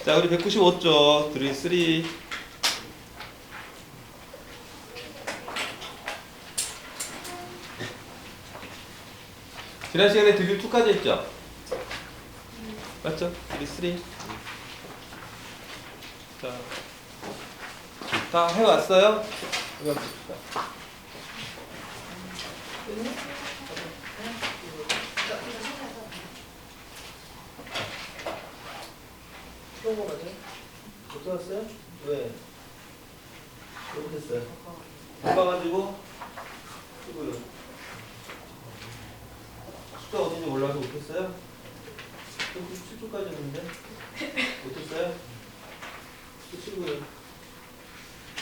자, 우리 195쪽 드릴 3. 지난 시간에 드릴 2까지 했죠? 맞죠? 드릴 3. 자, 다 해왔어요? 이거 봅시다. 처음 보거든? 못 들었어요? 왜? 왜 못했어요? 바빠가지고 이거요. 숫자 어딘지 몰라서 못했어요? 7초까지 했는데 못했어요? 또 친구요.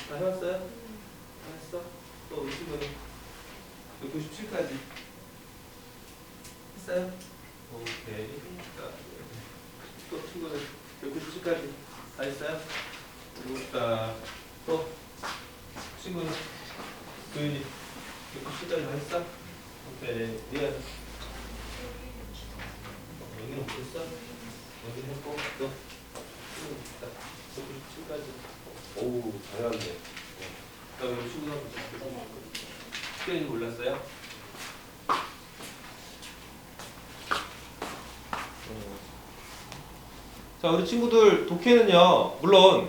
다 해왔어요? 다 했어? 또 우리 친구는 197까지 했어요? 오케이. 또 친구는 197까지 다 했어요? 그러니까 또 친구는 도윤이 197까지 다 했어? 오케이. 리안 여기는 못했어? 여기는 했고 너 친구는 딱 197까지. 오우 잘하네. 나 여기 친구랑 특별히 몰랐어요? 자, 우리 친구들 독해는요, 물론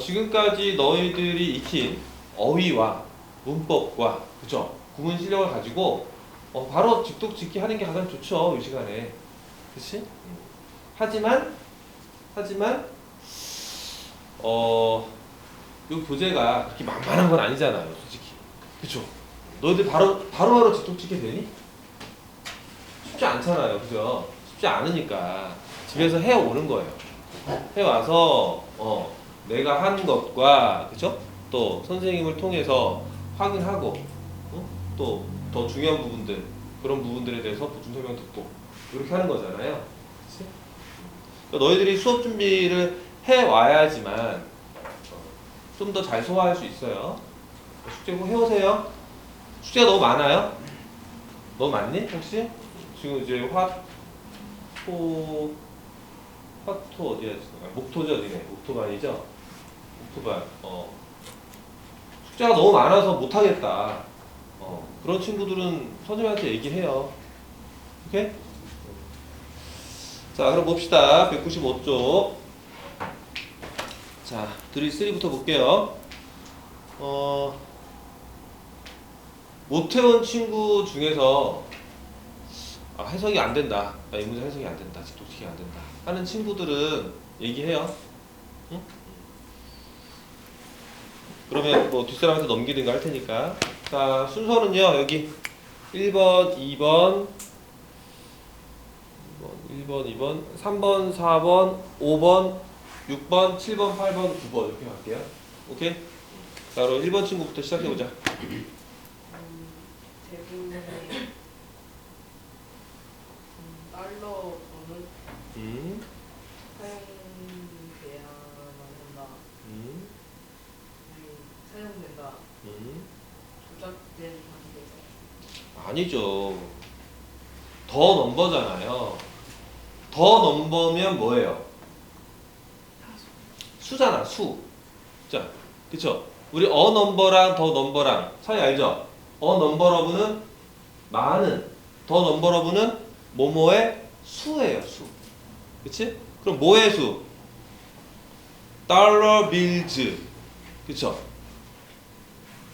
지금까지 너희들이 익힌 어휘와 문법과 그죠? 구문 실력을 가지고 바로 직독직기 하는 게 가장 좋죠, 이 시간에. 그렇지? 하지만 이 교재가 그렇게 만만한 건 아니잖아요, 솔직히. 그쵸? 너희들 바로 직독직해 되니? 쉽지 않잖아요, 그죠? 쉽지 않으니까 집에서 해오는 거예요. 해와서 내가 한 것과 그쵸? 또 선생님을 통해서 확인하고 또 더 중요한 부분들 그런 부분들에 대해서 보충 설명 듣고 이렇게 하는 거잖아요. 그치? 그러니까 너희들이 수업 준비를 해와야지만 좀 더 잘 소화할 수 있어요. 숙제 꼭 해오세요. 숙제가 너무 많아요? 너무 많니? 혹시? 지금 이제 화토 어디야? 목토죠, 어디네? 목토반이죠? 목토반. 숙제가 너무 많아서 못하겠다. 그런 친구들은 선생님한테 얘기해요. 오케이? 자, 그럼 봅시다. 195쪽. 자, 드릴 3부터 볼게요. 못해온 친구 중에서 해석이 안 된다. 이 문제 해석이 안 된다. 직독직이 안 된다. 하는 친구들은 얘기해요. 응? 그러면 뭐 뒷사람한테 넘기든가 할 테니까. 자, 순서는요. 여기 1번, 2번, 2번, 3번, 4번, 5번, 6번, 7번, 8번, 9번 이렇게 갈게요. 오케이? 자, 그럼 1번 친구부터 시작해보자. 대부분의 달러 돈은 사용돼야만 한다. 사용된다. 조작된 관계에서. 아니죠. 더 넘버잖아요. 더 넘버면 뭐예요? 수잖아, 수. 자, 그쵸? 우리 어 넘버랑 더 넘버랑 차이 알죠? 어 넘버러브는 많은, 더 넘버러브는 뭐뭐의 수예요, 수. 그치? 그럼 뭐의 수? 달러 빌즈. 그쵸?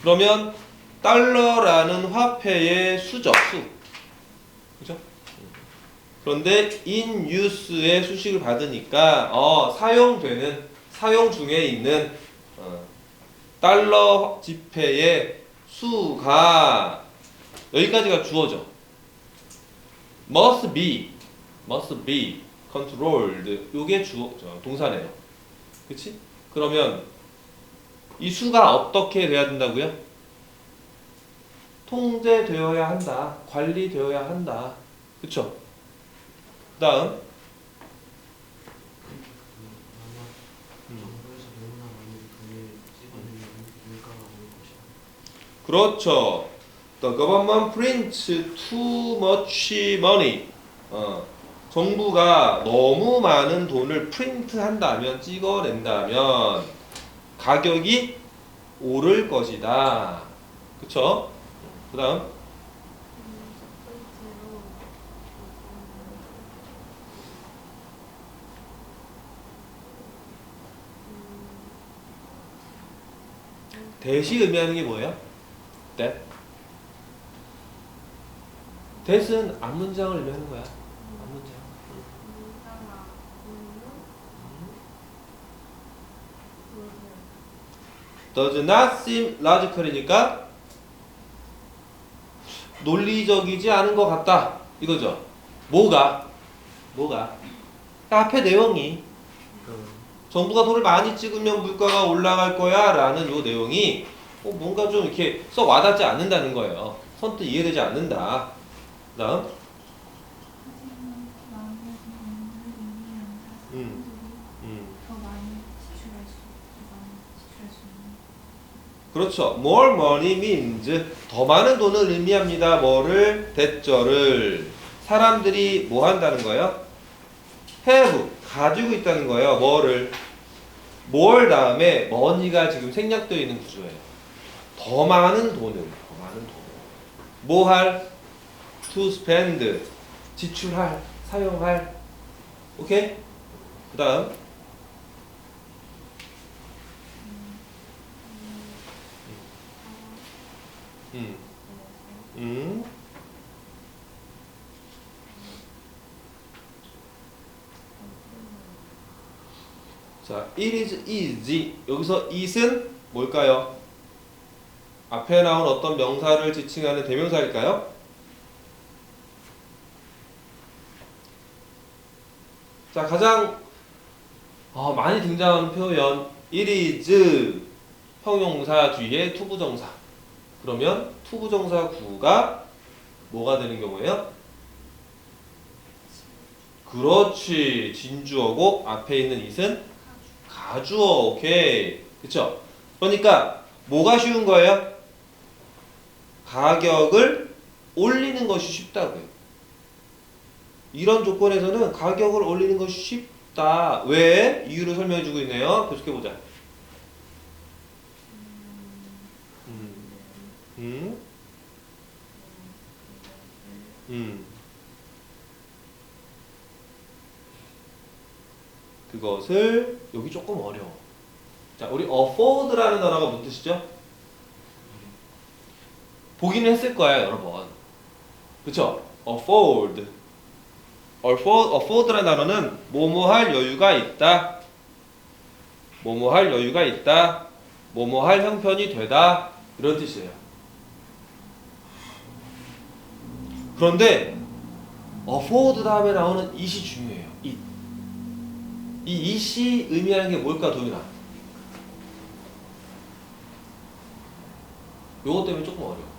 그러면 달러라는 화폐의 수죠, 수. 그죠? 그런데 in use의 수식을 받으니까 사용 중에 있는 달러 지폐의 수가 여기까지가 주어져. must be controlled. 요게 동사네요. 그치? 그러면 이 수가 어떻게 돼야 된다고요? 통제되어야 한다. 관리되어야 한다. 그쵸? 그 다음 그렇죠. The government prints too much money. 정부가 너무 많은 돈을 프린트한다면 찍어낸다면 가격이 오를 것이다. 그쵸? 그 다음 첫 번째로 대시 의미하는 게 뭐예요? that. that은 앞문장을 의미하는 거야. 앞문장. 문자나 Does not seem logical이니까 논리적이지 않은 것 같다. 이거죠. 뭐가? 앞에 내용이 정부가 돈을 많이 찍으면 물가가 올라갈 거야 라는 요 내용이 뭔가 좀 이렇게 썩 와닿지 않는다는 거예요. 선뜻 이해되지 않는다. 그 다음 하지만 많은 돈을 의미한다. 음. 사람들이 더 많이 지출할 수 있는. 그렇죠. More money means 더 많은 돈을 의미합니다. 뭐를? 대절을. 사람들이 뭐 한다는 거예요? have 가지고 있다는 거예요. 뭐를? more 다음에 money가 지금 생략되어 있는 구조예요. 더 많은 돈을. 뭐 할? to spend 지출할, 사용할. 오케이? 그 다음 자, it is easy. 여기서 it은 뭘까요? 앞에 나온 어떤 명사를 지칭하는 대명사일까요? 자, 가장 많이 등장하는 표현 it is 형용사 뒤에 투부정사. 그러면 투부정사 구가 뭐가 되는 경우예요? 그렇지. 진주어고 앞에 있는 it은 가주어. 오케이. 그쵸? 그러니까 뭐가 쉬운 거예요? 가격을 올리는 것이 쉽다고요. 이런 조건에서는 가격을 올리는 것이 쉽다. 왜? 이유를 설명해 주고 있네요. 계속해 보자. 그것을 여기 조금 어려워. 자, 우리 afford라는 단어가 무슨 뜻이죠? 보기는 했을 거야, 여러 번. 그쵸? afford라는 단어는 뭐뭐 할 여유가 있다. 뭐뭐 할 여유가 있다. 뭐뭐 할 형편이 되다. 이런 뜻이에요. 그런데 afford 다음에 나오는 it이 중요해요. 이 it이 의미하는 게 뭘까, 도윤아? 요것 때문에 조금 어려워.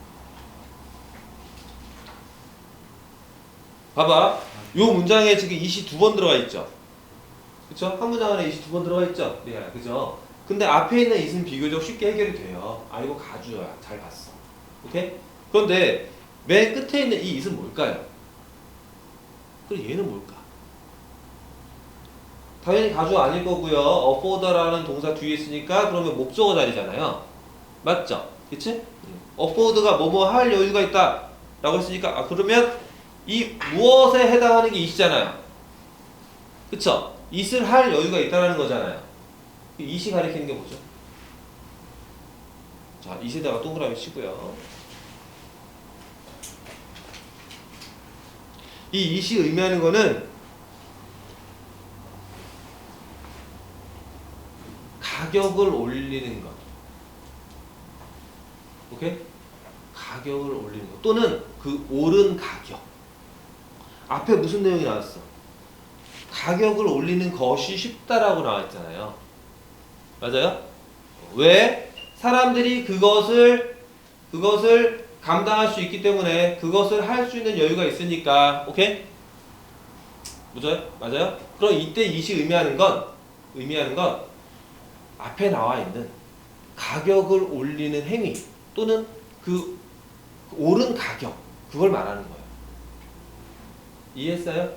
봐봐. 요 문장에 지금 it이 두 번 들어가 있죠? 그쵸? 한 문장 안에 it이 두 번 들어가 있죠? 네, 그죠? 근데 앞에 있는 it은 비교적 쉽게 해결이 돼요. 아, 이거 가주어야. 잘 봤어. 오케이? 그런데 맨 끝에 있는 이 it은 뭘까요? 그럼 얘는 뭘까? 당연히 가주어 아닐 거고요. afford라는 동사 뒤에 있으니까 그러면 목적어 자리잖아요. 맞죠? 그치? afford가 뭐뭐 할 여유가 있다 라고 했으니까 그러면 이 무엇에 해당하는 게 it이잖아요. 그쵸? it을 할 여유가 있다는 거잖아요. it이 가리키는 게 뭐죠? 자, it에다가 동그라미 치고요. 이 it이 의미하는 거는 가격을 올리는 것. 오케이? 가격을 올리는 것. 또는 그 오른 가격. 앞에 무슨 내용이 나왔어? 가격을 올리는 것이 쉽다라고 나와있잖아요. 맞아요? 왜? 사람들이 그것을 감당할 수 있기 때문에 그것을 할 수 있는 여유가 있으니까. 오케이? 맞아요? 그럼 이때 it이 의미하는 건 앞에 나와 있는 가격을 올리는 행위 또는 그 오른 가격 그걸 말하는 거예요. 이해했어요?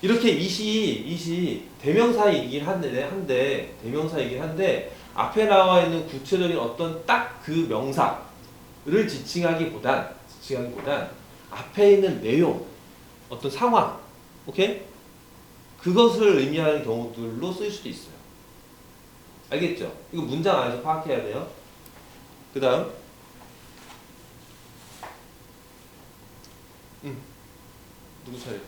이렇게 이시 대명사이긴 대명사이긴 한데 앞에 나와 있는 구체적인 어떤 딱 그 명사를 지칭하기보단 앞에 있는 내용, 어떤 상황, 오케이? 그것을 의미하는 경우들로 쓰일 수도 있어요. 알겠죠? 이거 문장 안에서 파악해야 돼요. 그 다음 누구 차례?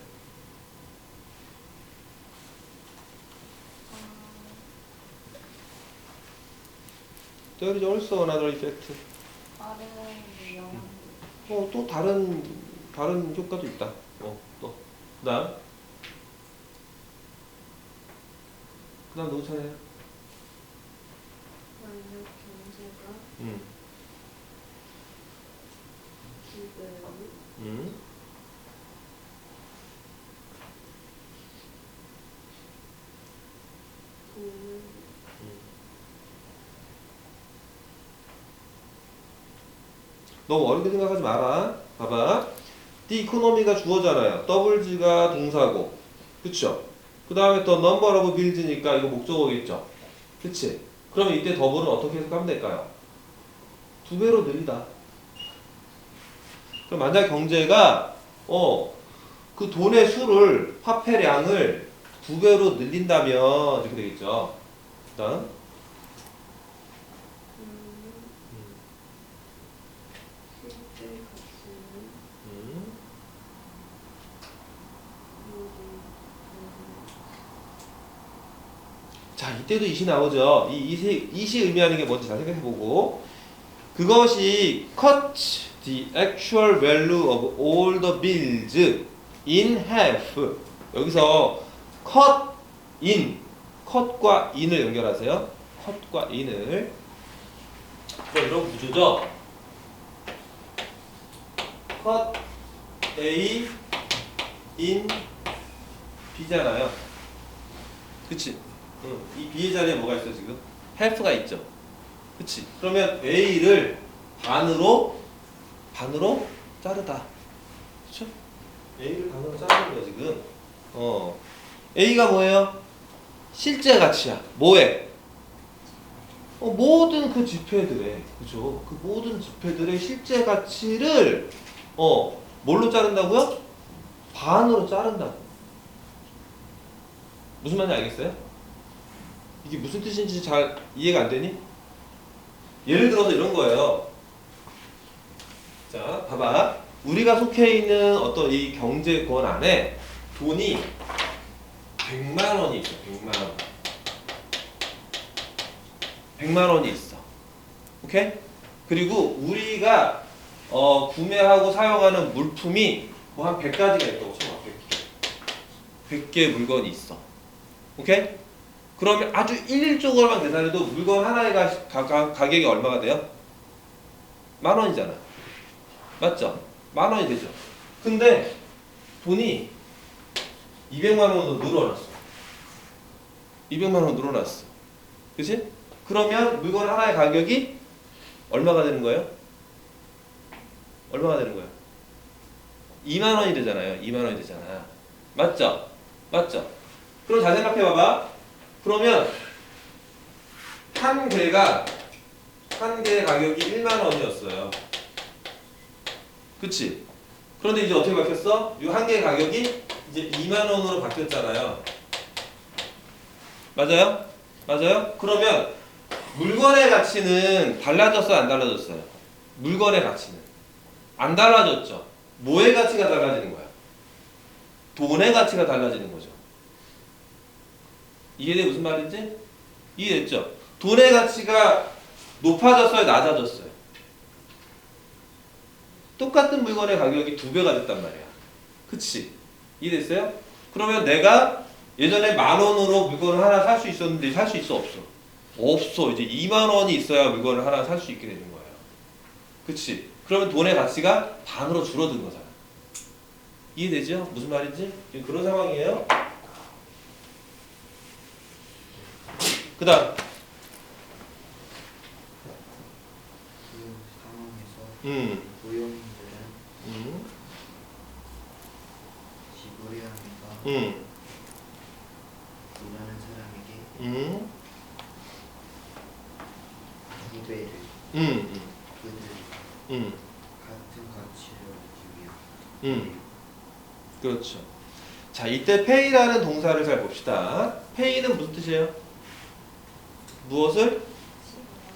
There is also another effect. 다른 영향. 또 다른 효과도 있다. 또 그다음 누구 차례야? 만약 경제가 음. 기대를 음. 돈을 너무 어렵게 생각하지 마라. 봐봐. The economy가 주어잖아요. WG가 동사고. 그쵸? 그 다음에 또 number of builds니까 이거 목적어겠죠? 그치? 그러면 이때 더블은 어떻게 해석하면 될까요? 2배로 늘리다. 그럼 만약 경제가 그 돈의 수를 화폐량을 2배로 늘린다면 이렇게 되겠죠. 그 다음 실제 가치는 음. 자, 이때도 이시 나오죠. 이시 의미하는 게 뭔지 잘 생각해보고 그것이 cut the actual value of all the bills in half. 여기서 cut in, cut과 in을 연결하세요. cut과 in을. 이런 구조죠. cut A in B잖아요. 그치? 이 B의 자리에 뭐가 있어 지금? half가 있죠. 그치? 그러면 A를 반으로 자르다. 그쵸? A를 반으로 자르는 거야 지금. A가 뭐예요? 실제 가치야. 뭐에? 모든 그 지폐들의, 그죠? 그 모든 지폐들의 실제 가치를 뭘로 자른다고요? 반으로 자른다고. 무슨 말인지 알겠어요? 이게 무슨 뜻인지 잘 이해가 안 되니? 예를 들어서 이런 거예요. 자, 봐봐. 우리가 속해 있는 어떤 이 경제권 안에 돈이 100만 원이 있어. 100만 원. 100만 원이 있어. 오케이? 그리고 우리가 구매하고 사용하는 물품이 뭐 한 100가지가 있다고 쳐봐. 100개 물건이 있어. 오케이? 그러면 아주 일률적으로만 계산해도 물건 하나의 가격이 얼마가 돼요? 10,000원이잖아. 맞죠? 10,000원이 되죠. 근데 돈이 200만 원으로 늘어났어. 200만 원 늘어났어. 그치? 그러면 물건 하나의 가격이 얼마가 되는 거예요? 얼마가 되는 거예요? 2만 원이 되잖아요. 2만 원이 되잖아. 맞죠? 맞죠? 그럼 잘 생각해 봐봐. 그러면 한 개의 가격이 1만 원이었어요. 그치? 그런데 이제 어떻게 바뀌었어? 이 한 개의 가격이 이제 2만 원으로 바뀌었잖아요. 맞아요? 맞아요? 그러면 물건의 가치는 달라졌어요? 안 달라졌어요? 물건의 가치는 안 달라졌죠? 뭐의 가치가 달라지는 거야? 돈의 가치가 달라지는 거죠. 이해돼 무슨 말인지? 이해됐죠? 돈의 가치가 높아졌어요? 낮아졌어요? 똑같은 물건의 가격이 2배가 됐단 말이야. 그치? 이해됐어요? 그러면 내가 예전에 10,000원으로 물건을 하나 살 수 있었는데 살 수 있어? 없어? 없어. 이제 2만 원이 있어야 물건을 하나 살 수 있게 되는 거예요. 그치? 그러면 돈의 가치가 반으로 줄어든 거잖아. 이해되죠? 무슨 말인지? 지금 그런 상황이에요. 그 다음 그 상황에서 고용인들은 지불해야 하니까 그들이 같은 가치를 얻기 위한 그렇죠. 자, 이때 pay라는 동사를 잘 봅시다. pay는 무슨 뜻이에요? 무엇을?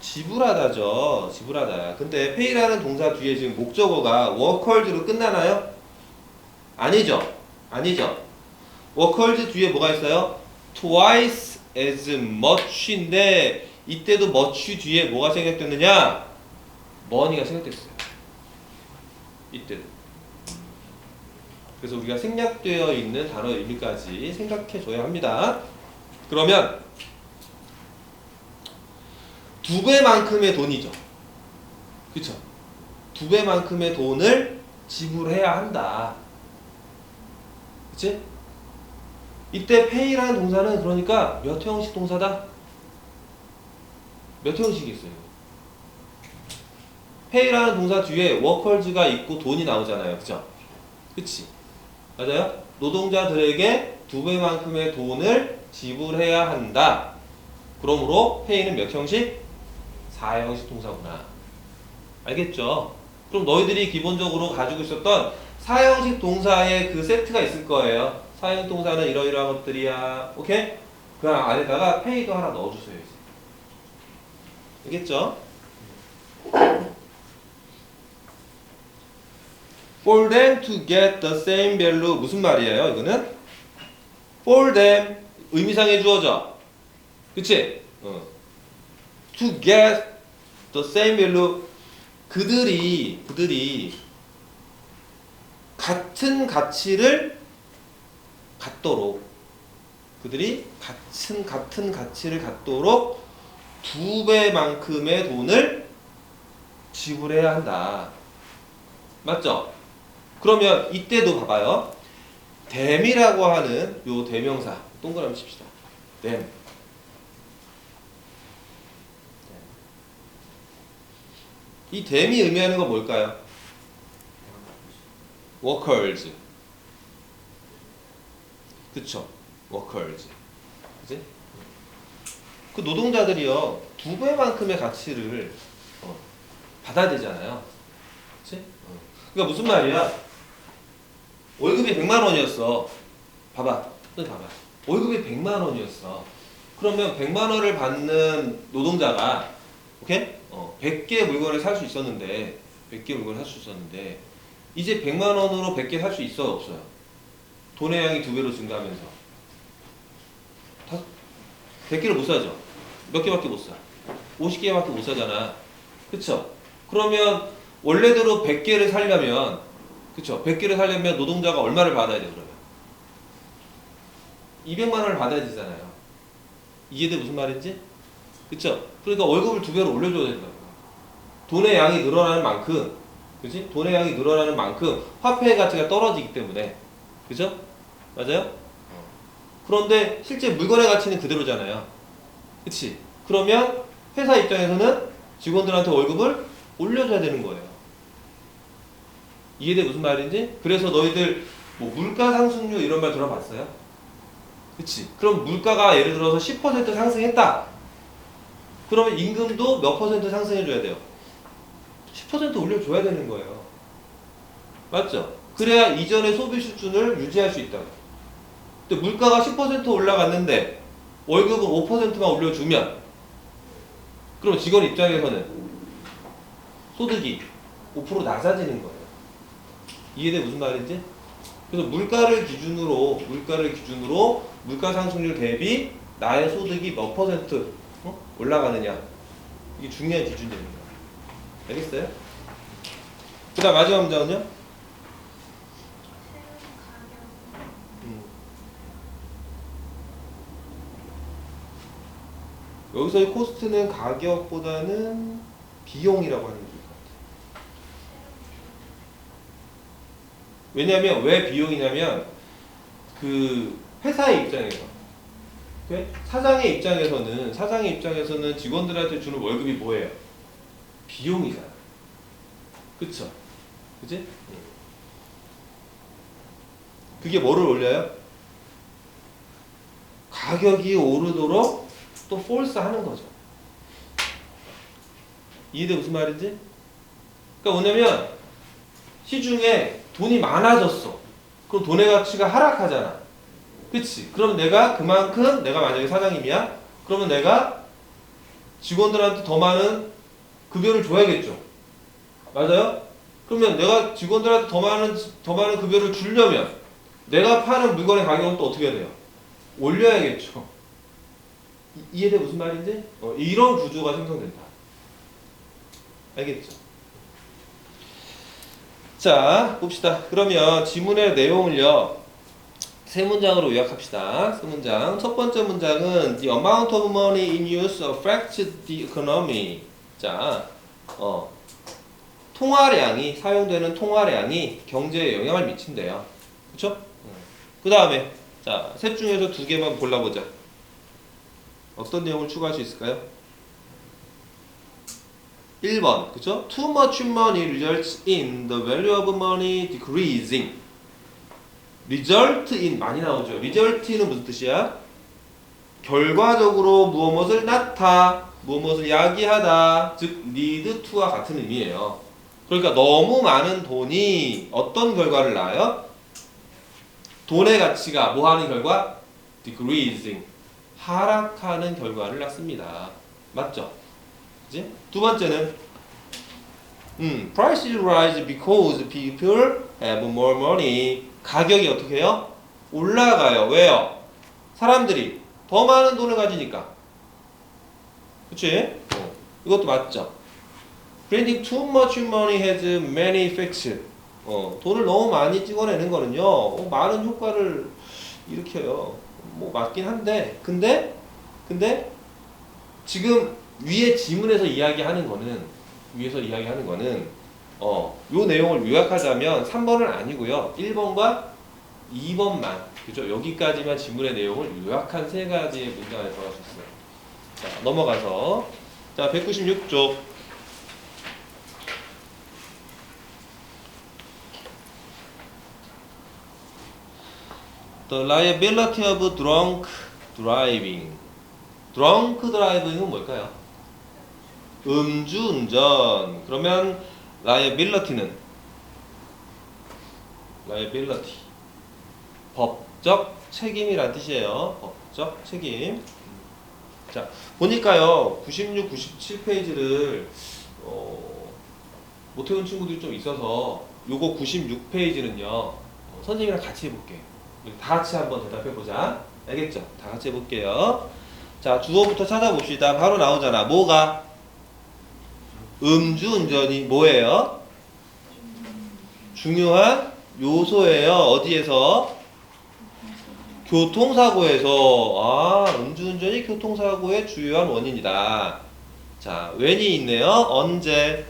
지불하다죠. 지불하다. 근데 pay라는 동사 뒤에 지금 목적어가 workers로 끝나나요? 아니죠. 아니죠. workers 뒤에 뭐가 있어요? twice as much인데 이때도 much 뒤에 뭐가 생략됐느냐? money가 생략됐어요. 이때도. 그래서 우리가 생략되어 있는 단어 의미까지 생각해 줘야 합니다. 그러면 2배만큼의 돈이죠. 그쵸? 2배만큼의 돈을 지불해야 한다. 그치? 이때 pay라는 동사는 그러니까 몇 형식 동사다? 몇 형식이 있어요? pay라는 동사 뒤에 workers가 있고 돈이 나오잖아요. 그쵸? 그치? 맞아요? 노동자들에게 2배만큼의 돈을 지불해야 한다. 그러므로 pay는 몇 형식? 4형식 동사구나. 알겠죠? 그럼 너희들이 기본적으로 가지고 있었던 4형식 동사의 그 세트가 있을 거예요. 4형식 동사는 이러이러한 것들이야. 오케이? 그 안에다가 pay도 하나 넣어주세요. 이제. 알겠죠? For them to get the same value 무슨 말이에요? 이거는 for them 의미상의 주어죠. 그치? To get the same value 그들이 같은 가치를 갖도록 그들이 같은 가치를 갖도록 2배만큼의 돈을 지불해야 한다. 맞죠? 그러면 이때도 봐봐요. them이라고 하는 요 대명사 동그라미 칩시다. them. 이 them이 의미하는 건 뭘까요? workers. 그쵸? workers. 그치? 그 노동자들이요 2배만큼의 가치를 받아야 되잖아요. 그치? 그러니까 무슨 말이야? 월급이 100만 원이었어. 봐봐. 월급이 100만 원이었어. 그러면 100만 원을 받는 노동자가 오케이? 100개 물건을 살 수 있었는데 100개 물건을 살 수 있었는데 이제 100만 원으로 100개 살 수 있어요, 없어요? 돈의 양이 2배로 증가하면서 100개를 못 사죠. 몇 개밖에 못 사. 50개밖에 못 사잖아. 그쵸? 그러면 원래대로 100개를 살려면 그쵸? 100개를 살려면 노동자가 얼마를 받아야 돼 그러면? 200만 원을 받아야 되잖아요. 이해돼 무슨 말인지? 그쵸? 그러니까 월급을 2배로 올려줘야 된다. 돈의 양이 늘어나는 만큼 그치? 돈의 양이 늘어나는 만큼 화폐의 가치가 떨어지기 때문에 그죠? 맞아요? 그런데 실제 물건의 가치는 그대로잖아요. 그치? 그러면 회사 입장에서는 직원들한테 월급을 올려줘야 되는 거예요. 이해돼 무슨 말인지? 그래서 너희들 뭐 물가 상승률 이런 말 들어봤어요? 그치? 그럼 물가가 예를 들어서 10% 상승했다. 그러면 임금도 몇 퍼센트 상승해줘야 돼요? 10% 올려줘야 되는 거예요. 맞죠? 그래야 이전의 소비 수준을 유지할 수 있다. 근데 물가가 10% 올라갔는데 월급은 5%만 올려주면 그럼 직원 입장에서는 소득이 5% 낮아지는 거예요. 이해돼 무슨 말인지? 그래서 물가를 기준으로 물가 상승률 대비 나의 소득이 몇 퍼센트 올라가느냐 이게 중요한 기준이 됩니다. 알겠어요? 그 다음 마지막 문장은요? 여기서의 코스트는 가격보다는 비용이라고 하는 거죠. 왜냐하면 왜 비용이냐면 그 회사의 입장에서 사장의 입장에서는 직원들한테 주는 월급이 뭐예요? 비용이잖아. 그쵸? 그치? 그게 뭐를 올려요? 가격이 오르도록 또 폴스 하는 거죠. 이해돼 무슨 말인지? 그러니까 뭐냐면 시중에 돈이 많아졌어. 그럼 돈의 가치가 하락하잖아. 그치? 그럼 내가 그만큼 내가 만약에 사장님이야? 그러면 내가 직원들한테 더 많은 급여를 줘야겠죠. 맞아요? 그러면 내가 직원들한테 더 많은 급여를 주려면 내가 파는 물건의 가격은 또 어떻게 해야 돼요? 올려야겠죠. 이해돼 무슨 말인지? 이런 구조가 생성된다. 알겠죠? 자, 봅시다. 그러면 지문의 내용을요. 세 문장으로 요약합시다. 세 문장. 첫 번째 문장은 The amount of money in use affects the economy. 자, 통화량이 사용되는 통화량이 경제에 영향을 미친대요. 그렇죠? 그 다음에 자, 셋 중에서 두 개만 골라보자. 어떤 내용을 추가할 수 있을까요? 1번, 그쵸? Too much money results in the value of money decreasing. result in 많이 나오죠. result in은 무슨 뜻이야? 결과적으로 무엇을 무엇을 야기하다, 즉 lead to와 같은 의미예요. 그러니까 너무 많은 돈이 어떤 결과를 낳아요? 돈의 가치가 뭐 하는 결과? decreasing. 하락하는 결과를 낳습니다. 맞죠? 그치? 두 번째는 prices rise because people have more money. 가격이 어떻게 해요? 올라가요. 왜요? 사람들이 더 많은 돈을 가지니까. 그치? 이것도 맞죠? Printing too much money has many effects. 돈을 너무 많이 찍어내는 거는요, 많은 효과를 일으켜요. 뭐 맞긴 한데, 근데 지금 위에 지문에서 이야기하는 거는 요 내용을 요약하자면 3번은 아니고요. 1번과 2번만. 그죠? 여기까지만 지문의 내용을 요약한 세 가지의 문장을 들어갈 수 있어요. 자, 넘어가서 자, 196쪽. The liability of drunk driving. drunk driving은 뭘까요? 음주운전. 그러면 liability 법적 책임이란 뜻이에요. 법적 책임. 자, 보니까요 96, 97페이지를 못 외운 친구들이 좀 있어서 요거 96페이지는요 선생님이랑 같이 해볼게요. 다 같이 한번 대답해보자. 알겠죠? 다 같이 해볼게요. 자, 주어부터 찾아봅시다. 바로 나오잖아. 뭐가? 음주운전이 뭐예요? 중요한 요소예요. 어디에서? 교통사고에서. 음주운전이 교통사고의 주요한 원인이다. 자, when이 있네요. 언제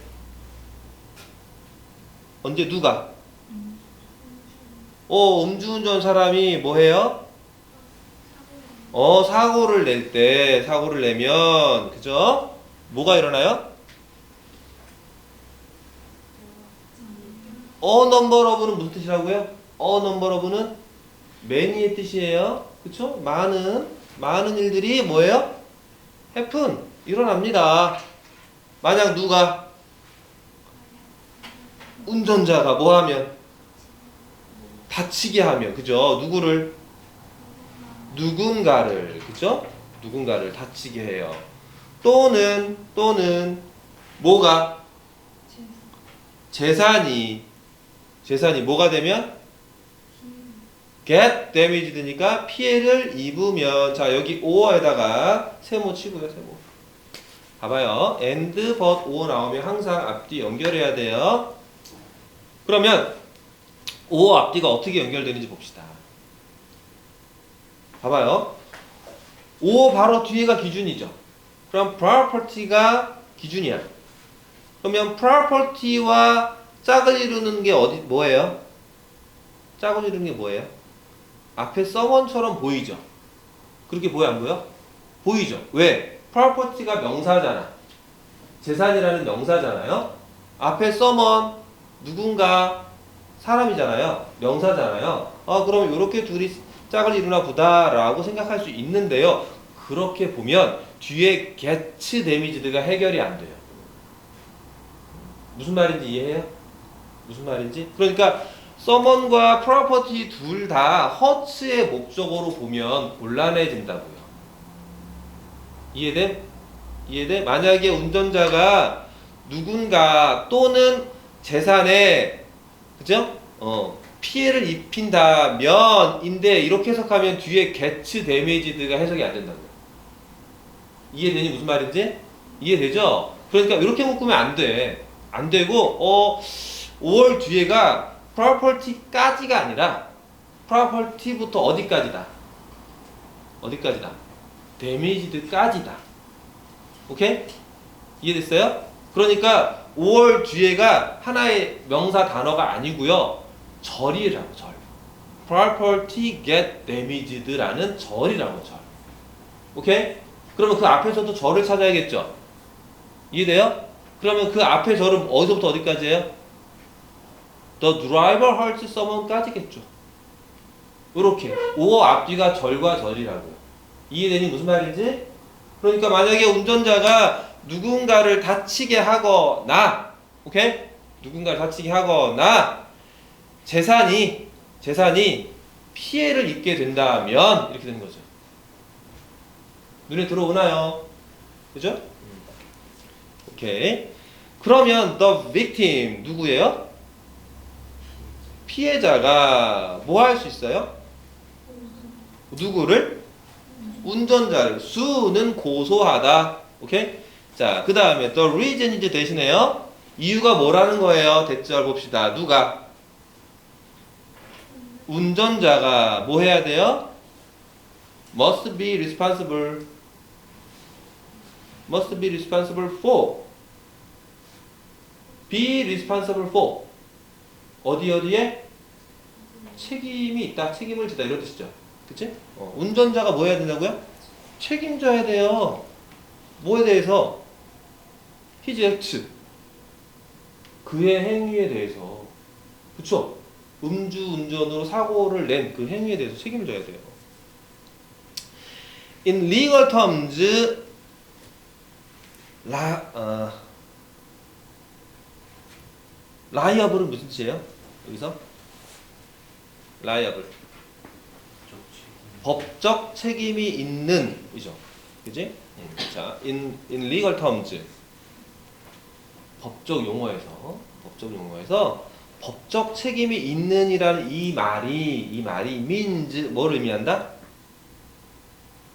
누가? 음주운전 사람이 뭐해요? 사고를 내면, 그죠? 뭐가 일어나요? number of는 무슨 뜻이라고요? number of는 many의 뜻이에요. 그쵸? 많은 일들이 뭐예요? happen, 일어납니다. 만약 누가? 운전자가 뭐 하면? 다치게 하면, 그죠? 누군가를, 그죠? 누군가를 다치게 해요. 또는 뭐가? 재산이 뭐가 되면? get damaged니까 피해를 입으면. 자, 여기 or에다가 세모 치고요, 세모. 봐봐요. and, but, or 나오면 항상 앞뒤 연결해야 돼요. 그러면 or 앞뒤가 어떻게 연결되는지 봅시다. 봐봐요. or 바로 뒤에가 기준이죠. 그럼 property가 기준이야. 그러면 property와 짝을 이루는 게 뭐예요? 짝을 이루는 게 뭐예요? 앞에 someone처럼 보이죠? 그렇게 보여, 안 보여? 보이죠? 왜? property가 명사잖아. 재산이라는 명사잖아요. 앞에 someone, 누군가, 사람이잖아요. 명사잖아요. 그럼 이렇게 둘이 짝을 이루나 보다라고 생각할 수 있는데요. 그렇게 보면 뒤에 gets damage드가 해결이 안 돼요. 무슨 말인지 이해해요? 무슨 말인지? 그러니까 someone과 property 둘 다 hurts의 목적어로 보면 곤란해진다고요. 이해돼? 이해돼? 만약에 운전자가 누군가 또는 재산에 그죠? 피해를 입힌다면인데 이렇게 해석하면 뒤에 gets damage드가 해석이 안 된다고요. 이해되니 무슨 말인지? 이해되죠? 그러니까 이렇게 묶으면 안 돼. 안 되고 5월 뒤에가 property까지가 아니라 property부터 어디까지다? 어디까지다? damage드까지다. 오케이? 이해됐어요? 그러니까 5월 뒤에가 하나의 명사 단어가 아니고요. 절이라고 절. property get damaged라는 절이라고 절. 오케이? 그러면 그 앞에서도 절을 찾아야겠죠? 이해돼요? 그러면 그 앞에 절은 어디서부터 어디까지예요? The driver hurts someone까지겠죠. 요렇게 5어 앞뒤가 절과 절이라고요. 이해되니 무슨 말인지? 그러니까 만약에 운전자가 누군가를 다치게 하거나 오케이? 누군가를 다치게 하거나 재산이 피해를 입게 된다면 이렇게 되는 거죠. 눈에 들어오나요? 그죠? 오케이. 그러면 the victim 누구예요? 피해자가 뭐 할 수 있어요? 누구를? 운전자를. 수는 고소하다. 오케이? 자, 그 다음에 the reason 이제 대신에요. 이유가 뭐라는 거예요? 대절 봅시다. 누가? 운전자가 뭐 해야 돼요? must be responsible. must be responsible for. be responsible for. 어디에? 책임이 있다. 책임을 지다. 이런 뜻이죠. 그치? 운전자가 뭐 해야 된다고요? 책임져야 돼요. 뭐에 대해서? his act. 그의 행위에 대해서. 그쵸? 음주운전으로 사고를 낸 그 행위에 대해서 책임을 져야 돼요. In legal terms, liable은 무슨 뜻이에요? 여기서? liable. 법적 책임이 있는, 이죠? 그지? 자, in legal terms. 법적 용어에서 법적 책임이 있는이라는 이 말이 means 뭐를 의미한다?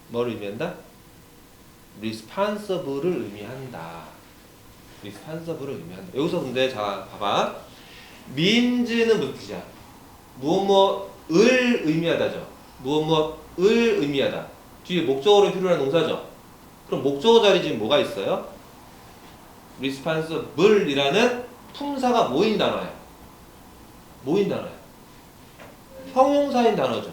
뭐를 의미한다? responsible을 의미한다. responsible을 의미한다. 여기서 근데 자 봐봐. means는 무슨 뜻이야? 무엇을 의미하다죠. 무엇을 의미하다. 뒤에 목적어로 필요한 동사죠. 그럼 목적어 자리 지금 뭐가 있어요? responsible이라는 품사가 모인 단어예요. 모인 단어예요. 형용사인 단어죠.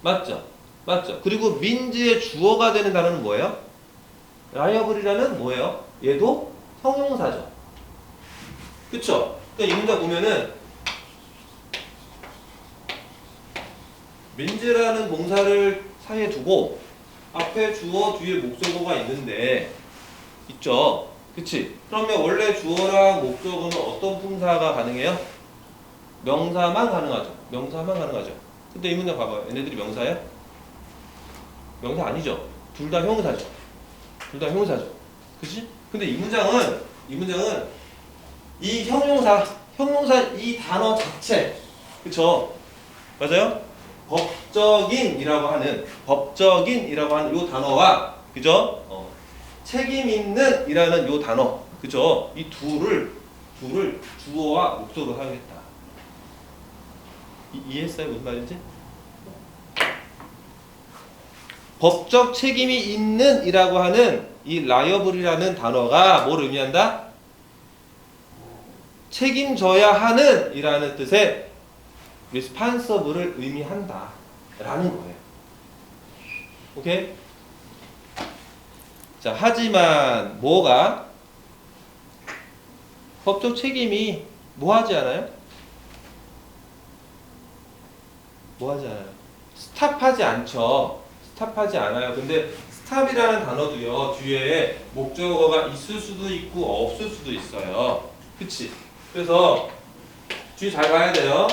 맞죠? 맞죠? 그리고 means의 주어가 되는 단어는 뭐예요? liable이라는 뭐예요? 얘도 형용사죠. 그쵸? 그러니까 이 문장 보면은 means라는 동사를 사이에 두고 앞에 주어 뒤에 목적어가 있는데 있죠? 그치? 그러면 원래 주어랑 목적어는 어떤 품사가 가능해요? 명사만 가능하죠. 명사만 가능하죠. 근데 이 문장 봐봐요. 얘네들이 명사예요? 명사 아니죠. 둘 다 형용사죠. 둘 다 형용사죠. 그치? 근데 이 문장은 이 형용사 이 단어 자체 그쵸? 맞아요? 법적인이라고 하는 요 단어와 그죠? 책임 있는 이라는 요 단어 그죠? 이 둘을 주어와 목적으로 하겠다. 이해했어요? 무슨 말인지? 법적 책임이 있는 이라고 하는 이 liable이라는 단어가 뭘 의미한다? 책임져야 하는 이라는 뜻의 responsible을 의미한다 라는 거예요. 오케이? 자, 하지만 뭐가? 법적 책임이 뭐 하지 않아요? 뭐 하지 않아요? 스탑하지 않죠. 스탑하지 않아요. 근데 스탑이라는 단어도요. 뒤에 목적어가 있을 수도 있고 없을 수도 있어요. 그치? 그래서 주의 잘 봐야 돼요.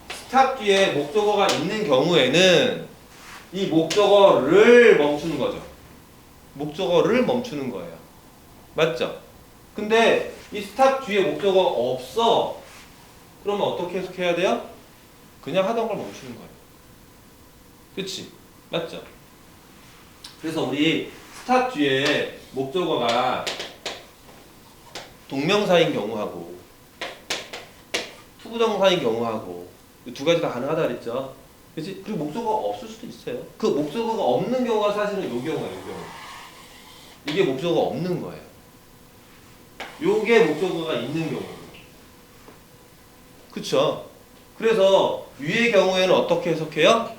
스탑 뒤에 목적어가 있는 경우에는 이 목적어를 멈추는 거죠. 목적어를 멈추는 거예요. 맞죠? 근데 이 스탑 뒤에 목적어 없어. 그러면 어떻게 해석해야 돼요? 그냥 하던 걸 멈추는 거예요. 그치? 맞죠? 그래서 우리 스탑 뒤에 목적어가 동명사인 경우하고 투부정사인 경우하고 이 두 가지 다 가능하다 그랬죠? 그치? 그리고 목적어가 없을 수도 있어요. 그 목적어가 없는 경우가 사실은 요 경우예요. 요 경우. 이게 목적어가 없는 거예요. 요게 목적어가 있는 경우. 그쵸? 그래서 위의 경우에는 어떻게 해석해요?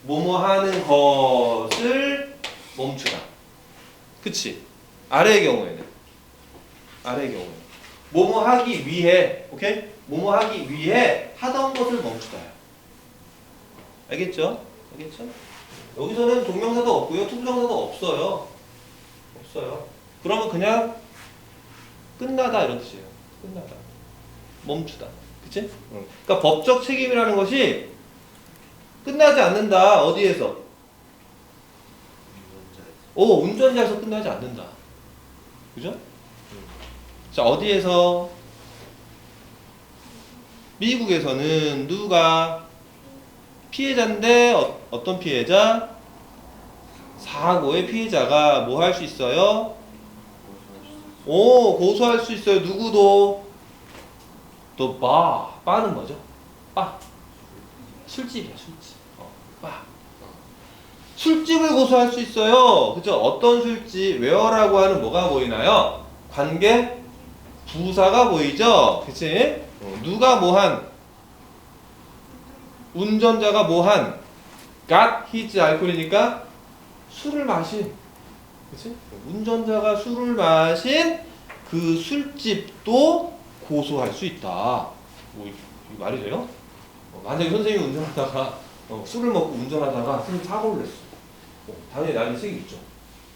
뭐뭐 하는 것을 멈추다. 그치? 아래의 경우에는 뭐뭐 하기 위해, 오케이? 뭐뭐 하기 위해 하던 것을 멈추다요. 알겠죠? 알겠죠? 여기서는 동명사도 없고요, 투부정사도 없어요. 그러면 그냥 끝나다 이런 뜻이에요. 끝나다. 멈추다. 그치? 그러니까 법적 책임이라는 것이 끝나지 않는다. 어디에서? 운전자에서 끝나지 않는다. 그죠? 자, 어디에서? 미국에서는 누가 피해자인데 어떤 피해자? 사고의 피해자가 뭐 할 수 있어요? 고소할 수 있어요. 누구도? 또 바는 뭐죠? 바. 술집이야, 술집. 바. 술집을 고소할 수 있어요. 그죠? 어떤 술집? where라고 하는 뭐가 보이나요? 관계 부사가 보이죠? 그치? 누가 뭐한? 운전자가 뭐한? got his 알코올이니까 술을 마신. 그치? 운전자가 술을 마신 그 술집도 고소할 수 있다. 뭐, 이게 말이 돼요? 만약에 선생님이 운전하다가 술을 먹고 운전하다가 선생님 사고를 냈어. 당연히 나한테 책임 있죠.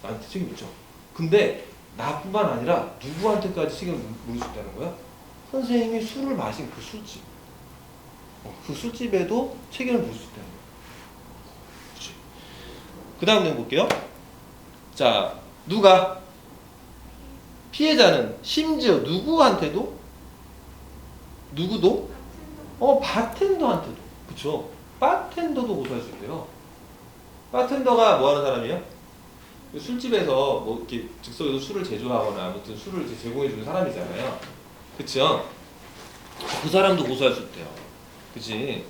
나한테 책임 있죠. 근데 나뿐만 아니라 누구한테까지 책임을 물을 수 있다는 거야? 선생님이 술을 마신 그 술집. 그 술집에도 책임을 물을 수 있다는 거야. 그치? 그 다음 내용 볼게요. 자, 누가? 피해자는 심지어 누구한테도? 누구도? 바텐더한테도. 그쵸? 바텐더도 고소할 수 있대요. 바텐더가 뭐 하는 사람이에요? 술집에서 뭐 이렇게 즉석에서 술을 제조하거나 아무튼 술을 이제 제공해주는 사람이잖아요. 그쵸? 그 사람도 고소할 수 있대요. 그치?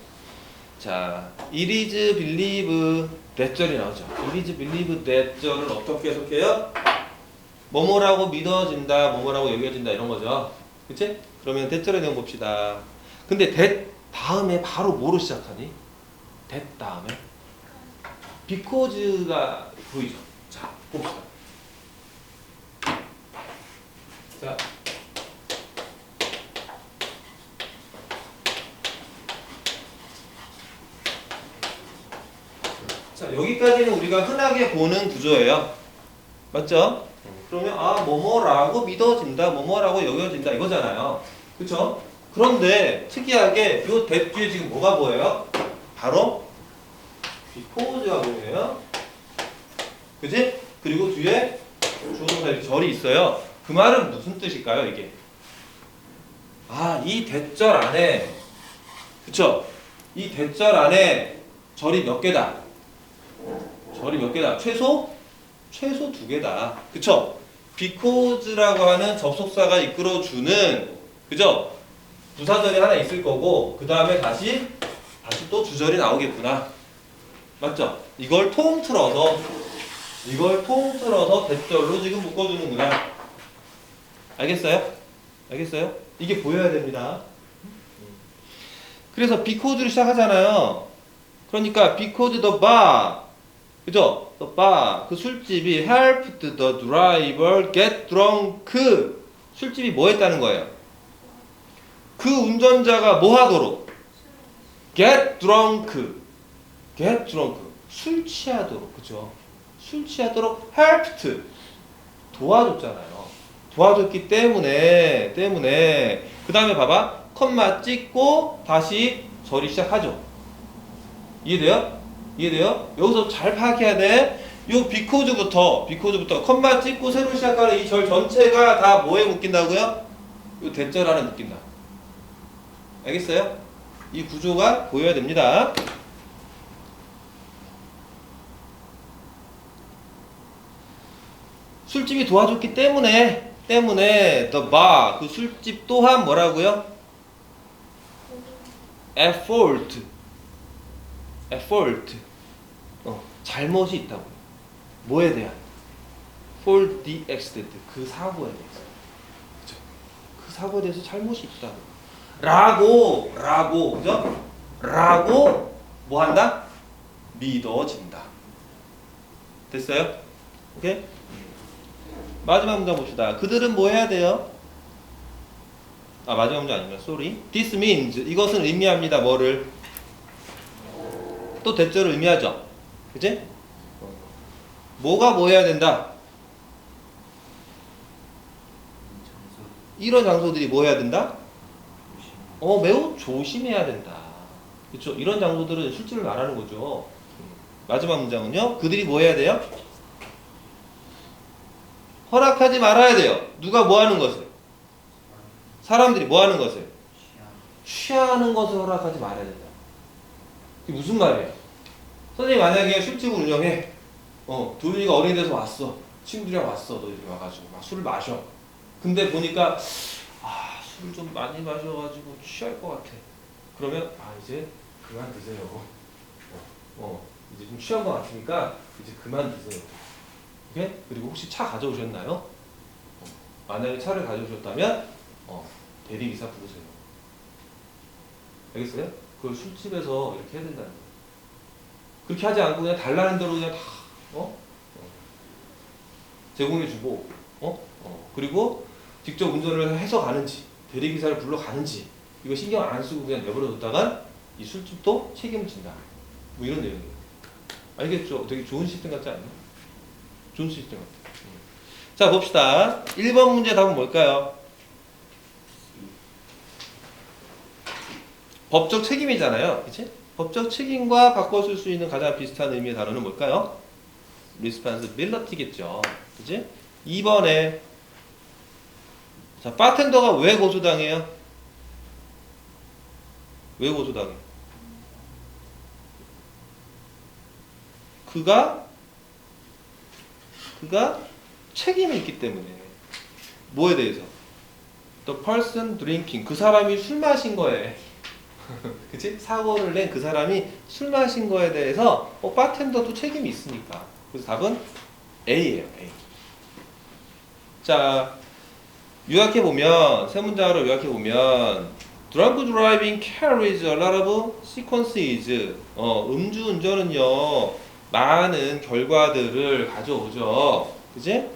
자, it is believe that 절이 나오죠. it is believe that 절을 어떻게 해석해요? 뭐뭐라고 믿어진다, 뭐뭐라고 여겨진다 이런 거죠. 그치? 그러면 that 절의 내용 봅시다. 근데 that 다음에 바로 뭐로 시작하니? that 다음에 because가 보이죠. 자, 봅시다. 자, 여기까지는 우리가 흔하게 보는 구조예요. 맞죠? 그러면 뭐뭐라고 믿어진다, 뭐뭐라고 여겨진다 이거잖아요. 그쵸? 그런데 특이하게 요 that 뒤에 지금 뭐가 보여요? 바로 because가 보여요. 그치? 그리고 뒤에 주어동사 이렇게 절이 있어요. 그 말은 무슨 뜻일까요, 이게? 이 대절 안에, 그쵸? 이 대절 안에 절이 몇 개다? 절이 몇 개다? 최소 2개다. 그쵸? because라고 하는 접속사가 이끌어주는, 그죠? 부사절이 하나 있을 거고, 그 다음에 다시 또 주절이 나오겠구나. 맞죠? 이걸 통틀어서 대절로 지금 묶어주는구나. 알겠어요? 알겠어요? 이게 보여야 됩니다. 그래서 because로 시작하잖아요. 그러니까 because the bar, 그죠? the bar, 그 술집이 helped the driver get drunk. 술집이 뭐 했다는 거예요? 그 운전자가 뭐 하도록? get drunk. 술 취하도록, 그죠? 술 취하도록 helped. 도와줬잖아요. 도와줬기 때문에 그 다음에 봐봐. 컴마 찍고 다시 절이 시작하죠. 이해돼요? 이해돼요? 여기서 잘 파악해야 돼. 요 비코즈부터 컴마 찍고 새로 시작하는 이 절 전체가 다 뭐에 묶인다고요? 요 대절 안에 묶인다. 알겠어요? 이 구조가 보여야 됩니다. 술집이 도와줬기 때문에 the bar 그 술집 또한 뭐라고요? effort 잘못이 있다고. 뭐에 대한? for the accident 그 사고에 대해서. 그죠? 그 사고에 대해서 잘못이 있다고. 라고 그죠? 라고 뭐 한다? 믿어진다. 됐어요? 오케이? 마지막 문장 봅시다. 그들은 뭐 해야 돼요? 아, 마지막 문장 아니면 sorry. This means 이것은 의미합니다. 뭐를? 또 대절을 의미하죠. 그치? 뭐가 뭐 해야 된다? 이런 장소들이 뭐 해야 된다? 매우 조심해야 된다. 그쵸? 이런 장소들은 실제로 말하는 거죠. 마지막 문장은요. 그들이 뭐 해야 돼요? 허락하지 말아야 돼요. 누가 뭐 하는 것을? 사람들이 뭐 하는 것을? 취하는 것을 허락하지 말아야 된다. 이게 무슨 말이에요? 선생님 만약에 술집을 운영해. 도윤이가 어린이 돼서 왔어. 친구들이랑 왔어. 너희들이 와가지고 막 술을 마셔. 근데 보니까 술을 좀 많이 마셔가지고 취할 것 같아. 그러면 이제 그만 드세요. 이제 좀 취한 것 같으니까 이제 그만 드세요. 오케이? 그리고 혹시 차 가져오셨나요? 만약에 차를 가져오셨다면 대리기사 부르세요. 알겠어요? 그걸 술집에서 이렇게 해야 된다는 거예요. 그렇게 하지 않고 그냥 달라는 대로 그냥 다 제공해주고 그리고 직접 운전을 해서 가는지 대리기사를 불러 가는지 이거 신경 안 쓰고 그냥 내버려뒀다간 이 술집도 책임을 진다. 뭐 이런 내용이에요. 알겠죠? 되게 좋은 시스템 같지 않나요? 좋은 시스템 같아요. 자, 봅시다. 1번 문제 답은 뭘까요? 법적 책임이잖아요. 그치? 법적 책임과 바꿔 쓸 수 있는 가장 비슷한 의미의 단어는 뭘까요? responsibility겠죠. 그치? 2번에 자, 바텐더가 왜 고소당해요? 왜 고소당해? 그가 책임이 있기 때문에. 뭐에 대해서? The person drinking 그 사람이 술 마신 거에 그치? 사고를 낸 그 사람이 술 마신 거에 대해서 바텐더도 책임이 있으니까. 그래서 답은 A예요. A. 자, 요약해보면 세 문장으로 요약해보면 drunk driving carries a lot of consequences. 음주운전은요 많은 결과들을 가져오죠. 그치?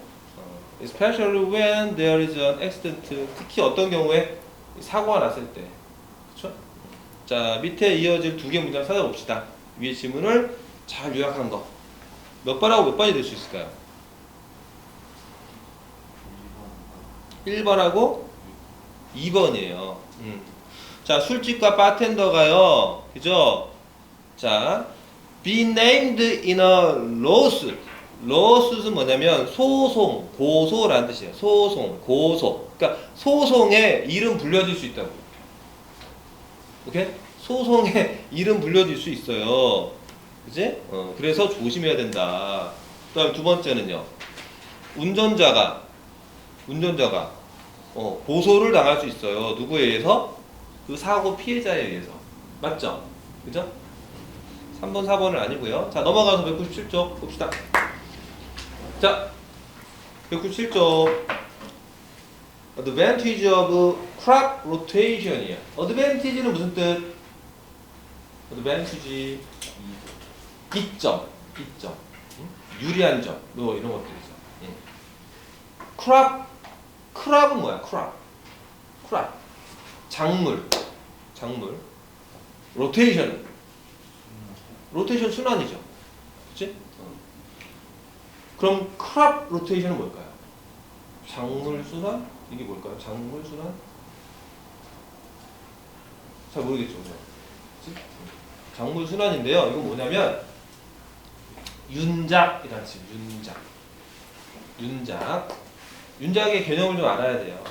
especially when there is an accident. 특히 어떤 경우에 사고가 났을 때. 그쵸? 자, 밑에 이어질 두 개 문장 찾아봅시다. 위의 지문을 잘 요약한 거. 몇 번하고 몇 번이 될 수 있을까요? 1번하고 2번이에요. 자, 술집과 바텐더가요. 그죠? 자, be named in a lawsuit. lawsuit은 뭐냐면 소송, 고소라는 뜻이에요. 소송, 고소. 그러니까 소송에 이름 불려질 수 있다고. 오케이? 소송에 이름 불려질 수 있어요. 그지? 그래서 조심해야 된다. 그 다음 두 번째는요. 운전자가 고소를 당할 수 있어요. 누구에 의해서? 그 사고 피해자에 의해서. 맞죠? 그죠? 3번, 4번은 아니고요. 자, 넘어가서 197쪽 봅시다. 자, 197쪽. Advantage of crop rotation이야. Advantage는 무슨 뜻? Advantage 이점, 유리한 점, 뭐 이런 것들이죠. 크랍은 뭐야? 크랍. 작물. 로테이션 순환이죠. 그치? 그럼 크랍 로테이션은 뭘까요? 작물순환? 이게 뭘까요? 작물순환? 잘 모르겠죠. 그죠? 작물순환인데요. 이건 뭐냐면 윤작이라는 식. 윤작의 개념을 좀 알아야 돼요.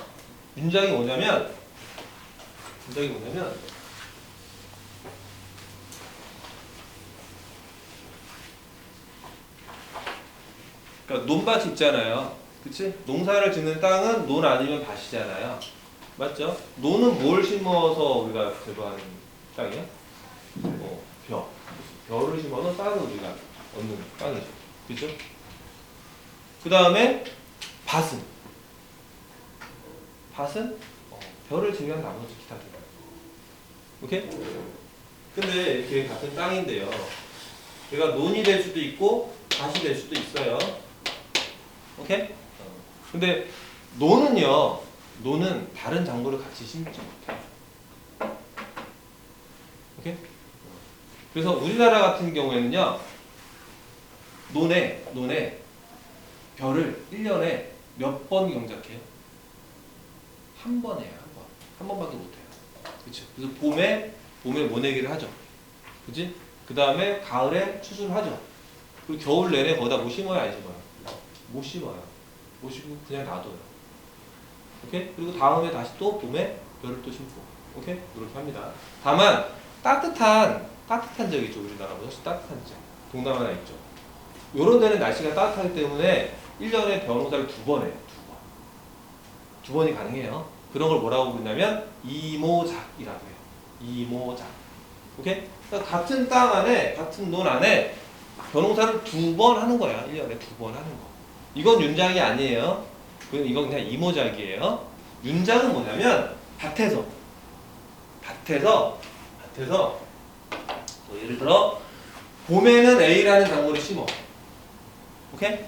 윤작이 뭐냐면 그러니까 논밭 있잖아요. 그치? 농사를 짓는 땅은 논 아니면 밭이잖아요. 맞죠? 논은 뭘 심어서 우리가 제거하는 땅이야? 벼. 벼를 심어서 쌀을 우리가 얻는 땅이죠. 그죠? 그 다음에 밭은 벼를 제외한 나머지 기타 들 오케이? 근데 이렇게 같은 땅인데요. 얘가 논이 될 수도 있고 밭이 될 수도 있어요. 오케이? 근데 논은 다른 작물을 같이 심지 못해요. 오케이? 그래서 우리나라 같은 경우에는요. 논에 벼를 1년에 몇 번 경작해요? 한 번 해요. 한 번밖에 못 해요. 그렇죠? 그래서 봄에 모내기를 하죠. 그지? 그 다음에 가을에 추수를 하죠. 그리고 겨울 내내 거기다 뭐 심어요? 안 심어요? 못 심어요. 못 심고 그냥 놔둬요. 오케이? 그리고 다음에 다시 또 봄에 벼를 또 심고. 오케이? 이렇게 합니다. 다만 따뜻한 지역이죠. 우리나라보다 훨씬 따뜻한 지역. 동남아나 있죠. 요런 데는 날씨가 따뜻하기 때문에 1년에 벼 농사를 2번 해요. 2번. 2번이 가능해요. 그런 걸 뭐라고 부르냐면 이모작이라고 해요. 이모작. 오케이? 그러니까 같은 땅 안에, 같은 논 안에 벼농사를 2번 하는 거야. 1년에 2번 하는 거. 이건 윤작이 아니에요. 이건 그냥 이모작이에요. 윤작은 뭐냐면 밭에서 뭐 예를 들어 봄에는 A라는 작물을 심어. 오케이?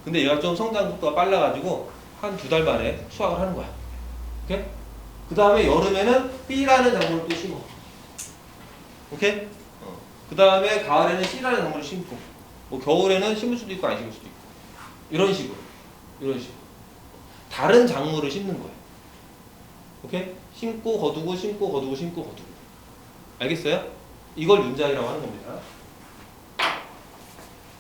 근데 얘가 좀 성장 속도가 빨라가지고 한 2달 만에 수확을 하는 거야. 오케이? 그 다음에 여름에는 B라는 작물을 또 심어. 오케이? 그 다음에 가을에는 C라는 작물을 심고, 뭐 겨울에는 심을 수도 있고 안 심을 수도 있고, 이런 식으로. 다른 작물을 심는 거예요. 오케이? 심고 거두고 심고 거두고 심고 거두고. 알겠어요? 이걸 윤작이라고 하는 겁니다.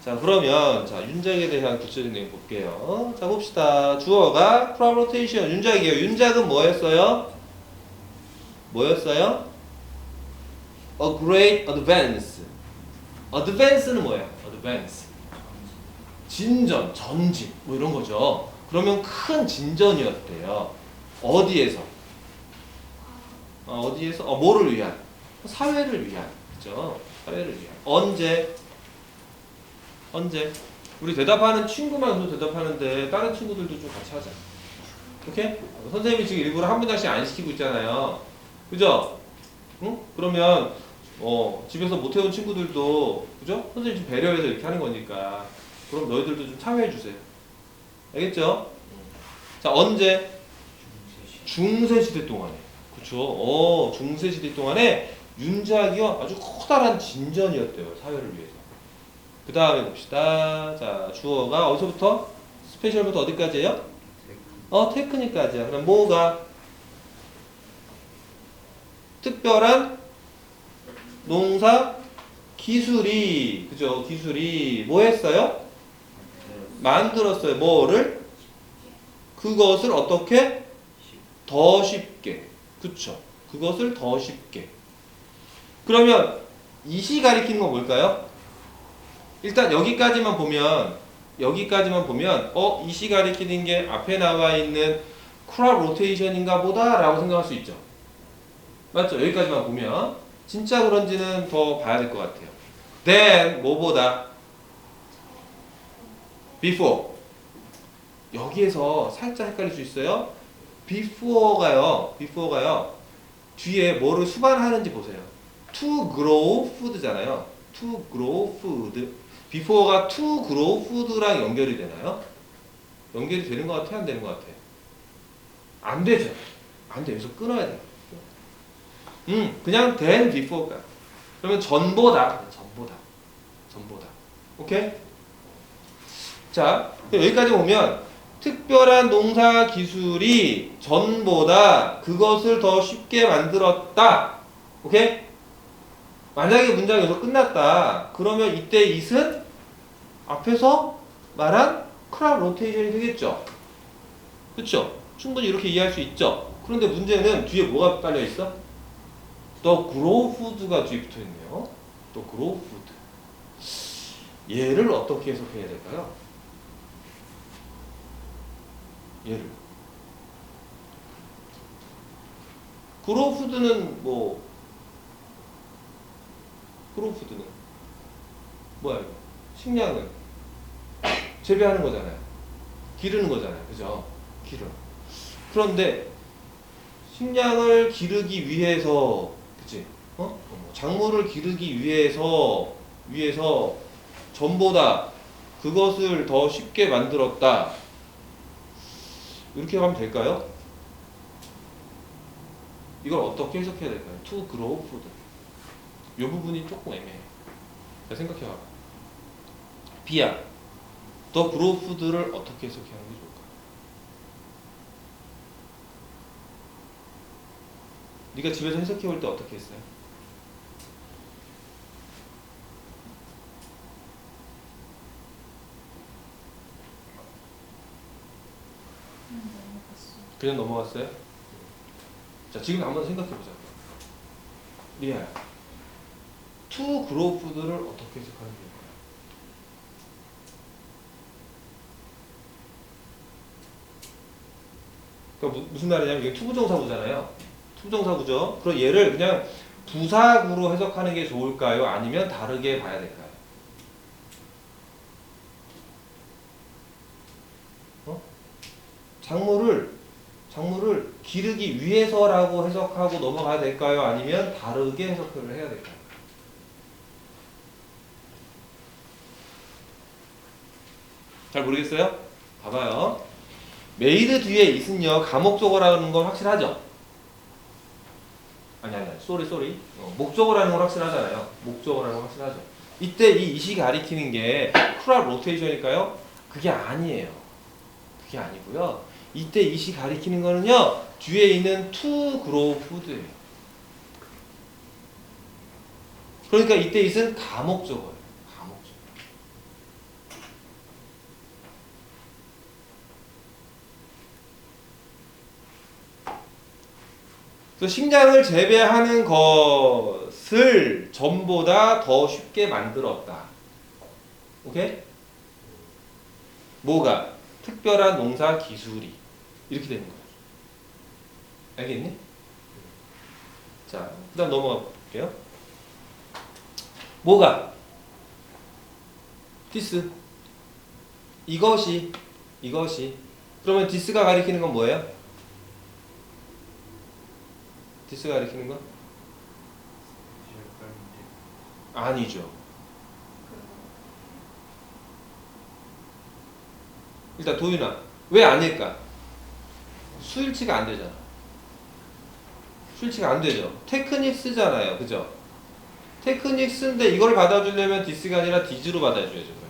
자, 그러면 윤작에 대한 구체적인 내용 볼게요. 자, 봅시다. 주어가 crop rotation 윤작이에요. 윤작은 뭐였어요? A great advance. advance는 뭐예요? advance. 진전, 전진, 뭐 이런 거죠. 그러면 큰 진전이었대요. 어디에서? 뭐를 위한? 사회를 위한. 그죠? 사회를 위한. 언제? 우리 대답하는 친구만 대답하는데 다른 친구들도 좀 같이 하자. 오케이? 선생님이 지금 일부러 한 문장씩 안 시키고 있잖아요. 그죠? 응? 그러면 집에서 못 해온 친구들도 그죠? 선생님 좀 배려해서 이렇게 하는 거니까 그럼 너희들도 좀 참여해 주세요. 알겠죠? 자, 언제? 중세시대 동안에. 그쵸? 중세시대 동안에 윤작이요 아주 커다란 진전이었대요. 사회를 위해서. 그 다음에 봅시다. 자, 주어가 어디서부터? 스페셜부터 어디까지예요? 테크닉까지야. 그럼 뭐가? 특별한 농사 기술이, 그죠? 기술이 뭐 했어요? 만들었어요. 뭐를? 그것을 어떻게? 더 쉽게. 그쵸? 그것을 더 쉽게. 그러면 이시 가리키는 건 뭘까요? 일단 여기까지만 보면 이시 가리키는 게 앞에 나와 있는 크롭 로테이션인가 보다 라고 생각할 수 있죠. 맞죠? 여기까지만 보면 진짜 그런지는 더 봐야 될 것 같아요. then 뭐보다? before. 여기에서 살짝 헷갈릴 수 있어요. before가요 뒤에 뭐를 수반하는지 보세요. to grow food잖아요. to grow food. before가 to grow food랑 연결이 되나요? 연결이 되는 것 같아요? 안 되는 것 같아요? 안 되죠. 안 돼. 여기서 끊어야 돼요. 그냥 then before가. 그러면 전보다. 오케이? 자, 여기까지 보면 특별한 농사 기술이 전보다 그것을 더 쉽게 만들었다. 오케이? 만약에 문장이 여기서 끝났다. 그러면 이때 it은 앞에서 말한 크랍 로테이션이 되겠죠. 그쵸? 충분히 이렇게 이해할 수 있죠. 그런데 문제는 뒤에 뭐가 깔려 있어? The grow food가 뒤에 붙어 있네요. The grow food. 얘를 어떻게 해석해야 될까요? 얘를. grow food는 뭐 grow food는 뭐야 이거? 식량을 재배하는 거잖아요. 기르는 거잖아요. 그죠? 기름. 그런데 식량을 기르기 위해서, 그치? 작물을 기르기 위해서 전보다 그것을 더 쉽게 만들었다. 이렇게 하면 될까요? 이걸 어떻게 해석해야 될까요? To grow food. 이 부분이 조금 애매해. 자, 생각해봐. B야. The grow food를 어떻게 해석하는 게 좋을까? 네가 집에서 해석해 올 때 어떻게 했어요? 그냥 넘어갔어요? 자, 지금 한번 생각해 보자. 리아야. To grow food를 어떻게 해석하는 게 좋을까요? 그러니까 무슨 말이냐면 이게 투부정사구잖아요. 투부정사구죠. 그럼 얘를 그냥 부사구로 해석하는 게 좋을까요? 아니면 다르게 봐야 될까요? 작물을 기르기 위해서라고 해석하고 넘어가야 될까요? 아니면 다르게 해석을 해야 될까요? 잘 모르겠어요? 봐봐요. 메이드 뒤에 있은요 가목적어라는 건 확실하죠? 아니 쏘리 목적어라는 건 확실하잖아요. 목적어라는 건 확실하죠. 이때 이 이시 가리키는 게 크랍 로테이션일까요? 그게 아니에요. 그게 아니고요. 이때 이시 가리키는 거는요 뒤에 있는 to grow food예요. 그러니까 이때 it은 가목적어예요. 가목적어. 그래서 식량을 재배하는 것을 전보다 더 쉽게 만들었다. 오케이? 뭐가? 특별한 농사 기술이 이렇게 되는 거예요. 알겠니? 자, 그다음 넘어가 볼게요. 뭐가? this. 이것이. 그러면 this가 가리키는 건 뭐예요? this가 가리키는 건? 아니죠. 일단 도윤아, 왜 아닐까? 수일치가 안 되잖아. 수일치가 안 되죠. 테크닉스잖아요. 그죠? 테크닉스인데 이걸 받아주려면 this가 아니라 this로 받아줘야죠.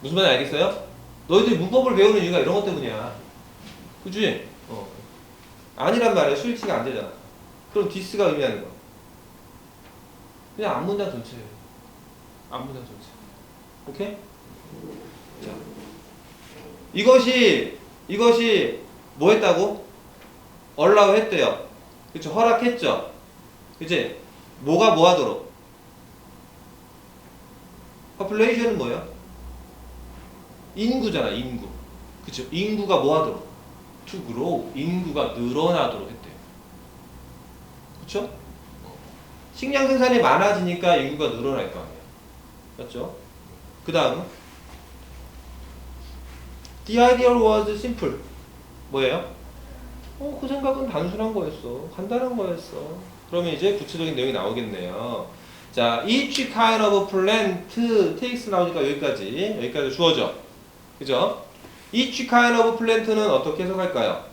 무슨 말인지 알겠어요? 너희들이 문법을 배우는 이유가 이런 것 때문이야. 그치? 아니란 말이야. 수일치가 안 되잖아. 그럼 this가 의미하는 거. 그냥 앞문장 전체예요. 앞문장 전체. 오케이? 자. 이것이 뭐 했다고? allow 했대요. 그쵸? 허락했죠? 그치? 뭐가 뭐 하도록? population은 뭐예요? 인구잖아, 인구. 그쵸? 인구가 뭐 하도록? to grow. 인구가 늘어나도록 했대요. 그쵸? 식량 생산이 많아지니까 인구가 늘어날 거 아니에요. 맞죠? 그 다음은? The idea was simple. 뭐예요? 그 생각은 단순한 거였어. 간단한 거였어. 그러면 이제 구체적인 내용이 나오겠네요. 자, each kind of plant takes 나오니까 여기까지 주어져. 그죠? each kind of plant는 어떻게 해석할까요?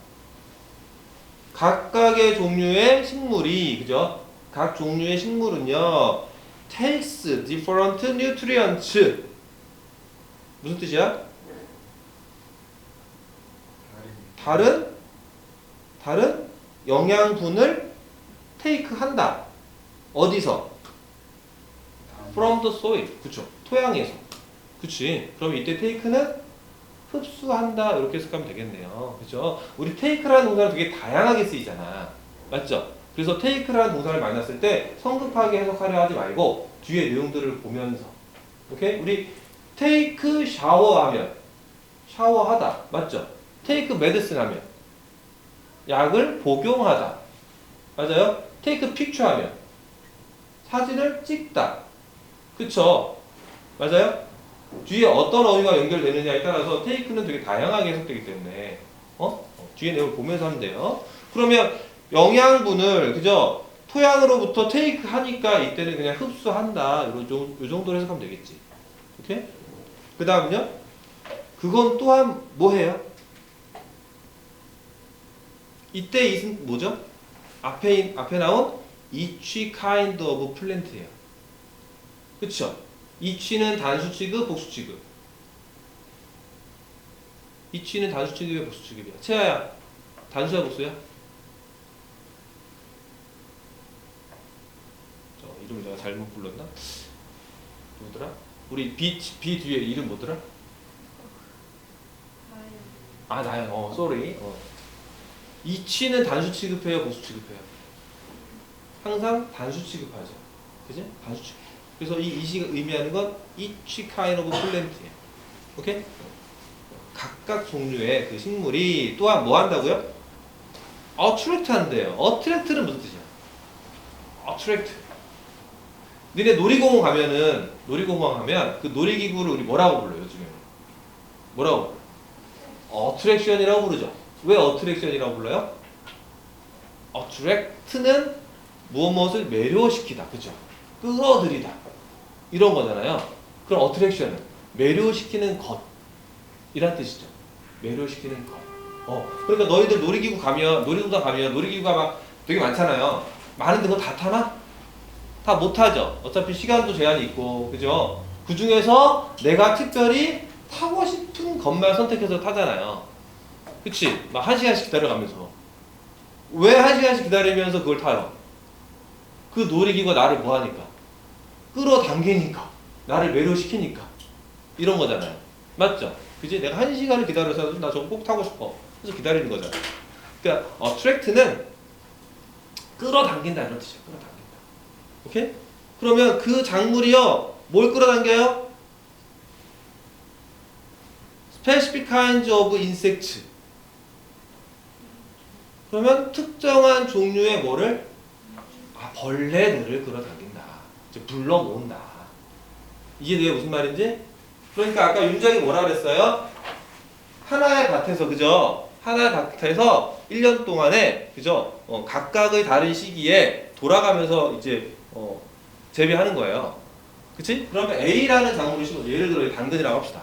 각각의 종류의 식물이, 그죠? 각 종류의 식물은요, takes different nutrients. 무슨 뜻이야? 다른 영양분을 take 한다. 어디서? from the soil. 그쵸. 토양에서. 그치. 그럼 이때 take는 흡수한다. 이렇게 해석하면 되겠네요. 그죠? 우리 take라는 동사는 되게 다양하게 쓰이잖아. 맞죠? 그래서 take라는 동사를 만났을 때 성급하게 해석하려 하지 말고 뒤에 내용들을 보면서. 오케이? 우리 take 샤워하면 샤워하다. 맞죠? take medicine 하면 약을 복용하다. 맞아요? take picture 하면 사진을 찍다. 그쵸? 맞아요? 뒤에 어떤 어휘가 연결되느냐에 따라서 take는 되게 다양하게 해석되기 때문에 뒤에 내용을 보면서 하면 돼요. 그러면 영양분을 그죠? 토양으로부터 take 하니까 이때는 그냥 흡수한다. 요 정도로 해석하면 되겠지. 오케이? 그 다음은요? 그건 또한 뭐 해요? 이때 이은 뭐죠? 앞에 나온 each kind of plant예요. 그쵸? each는 단수 취급, 복수 취급. each는 단수 취급이야, 복수 취급이야. 채아야, 단수야, 복수야? 저 이름 내가 잘못 불렀나? 누구더라? 우리 B 뒤에 이름 뭐더라? 아, 나야. sorry. each는 단수 취급해요, 복수 취급해요? 항상 단수 취급하죠. 그지? 단수 취급. 그래서 이 each가 의미하는 건 each kind of plant예요. 오케이? 각각 종류의 그 식물이 또한 뭐 한다고요? attract 한대요. attract는 무슨 뜻이야? attract. 니네 놀이공원 가면 그 놀이기구를 우리 뭐라고 불러요, 요즘에? 뭐라고? attraction이라고 부르죠. 왜 attraction이라고 불러요? attract는 무엇을 매료시키다. 그죠? 끌어들이다. 이런 거잖아요. 그럼 attraction은 매료시키는 것. 이란 뜻이죠. 매료시키는 것. 그러니까 너희들 놀이공원 가면 놀이기구가 막 되게 많잖아요. 많은데 그거 다 타나? 다 못 타죠. 어차피 시간도 제한이 있고, 그죠? 그 중에서 내가 특별히 타고 싶은 것만 선택해서 타잖아요. 그치? 막 1시간씩 기다려가면서. 왜 1시간씩 기다리면서 그걸 타요? 그 놀이기구가 나를 뭐 하니까? 끌어당기니까. 나를 매료시키니까. 이런 거잖아요. 맞죠? 그지? 내가 1시간을 기다려서 나 저거 꼭 타고 싶어. 그래서 기다리는 거잖아. 그러니까 attract는 끌어당긴다 이런 뜻이에요. 끌어당긴다. 오케이? 그러면 그 작물이요. 뭘 끌어당겨요? specific kinds of insects. 그러면 특정한 종류의 뭐를? 벌레들을 끌어당긴다. 이제 불러 모은다. 이게 무슨 말인지? 그러니까 아까 윤정이 뭐라 그랬어요? 하나의 밭에서, 그죠? 하나의 밭에서 1년 동안에, 그죠? 각각의 다른 시기에 돌아가면서 이제 재배하는 거예요. 그치? 그러면 A라는 작물을 심어. 예를 들어 당근이라고 합시다.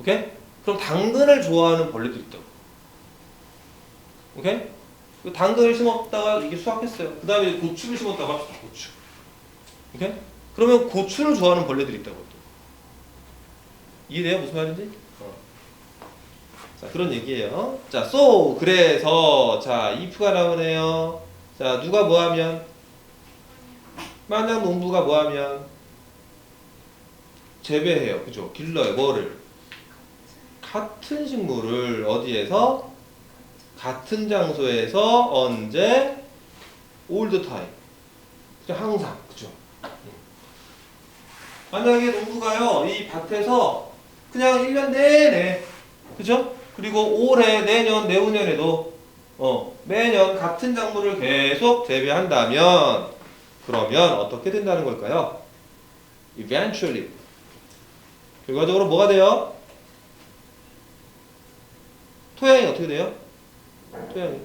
오케이? 그럼 당근을 좋아하는 벌레들이 있다고. 오케이? 당근을 심었다가 이게 수확했어요. 그 다음에 고추를 심었다고 합시다. 고추. 오케이? 그러면 고추를 좋아하는 벌레들이 있다고. 또. 이해돼요? 무슨 말인지? 자, 그런 얘기예요. 자, so 그래서 자, if가 나오네요. 자, 누가 뭐 하면? 만약 농부가 뭐 하면? 재배해요. 그죠? 길러요. 뭐를? 같은 식물을 어디에서? 같은 장소에서 언제? all the time. 그죠? 항상. 그죠? 만약에 농부가요, 이 밭에서 그냥 1년 내내, 그죠? 그리고 올해, 내년, 내후년에도, 매년 같은 작물을 계속 재배한다면, 그러면 어떻게 된다는 걸까요? Eventually. 결과적으로 뭐가 돼요? 토양이 어떻게 돼요? 토양이.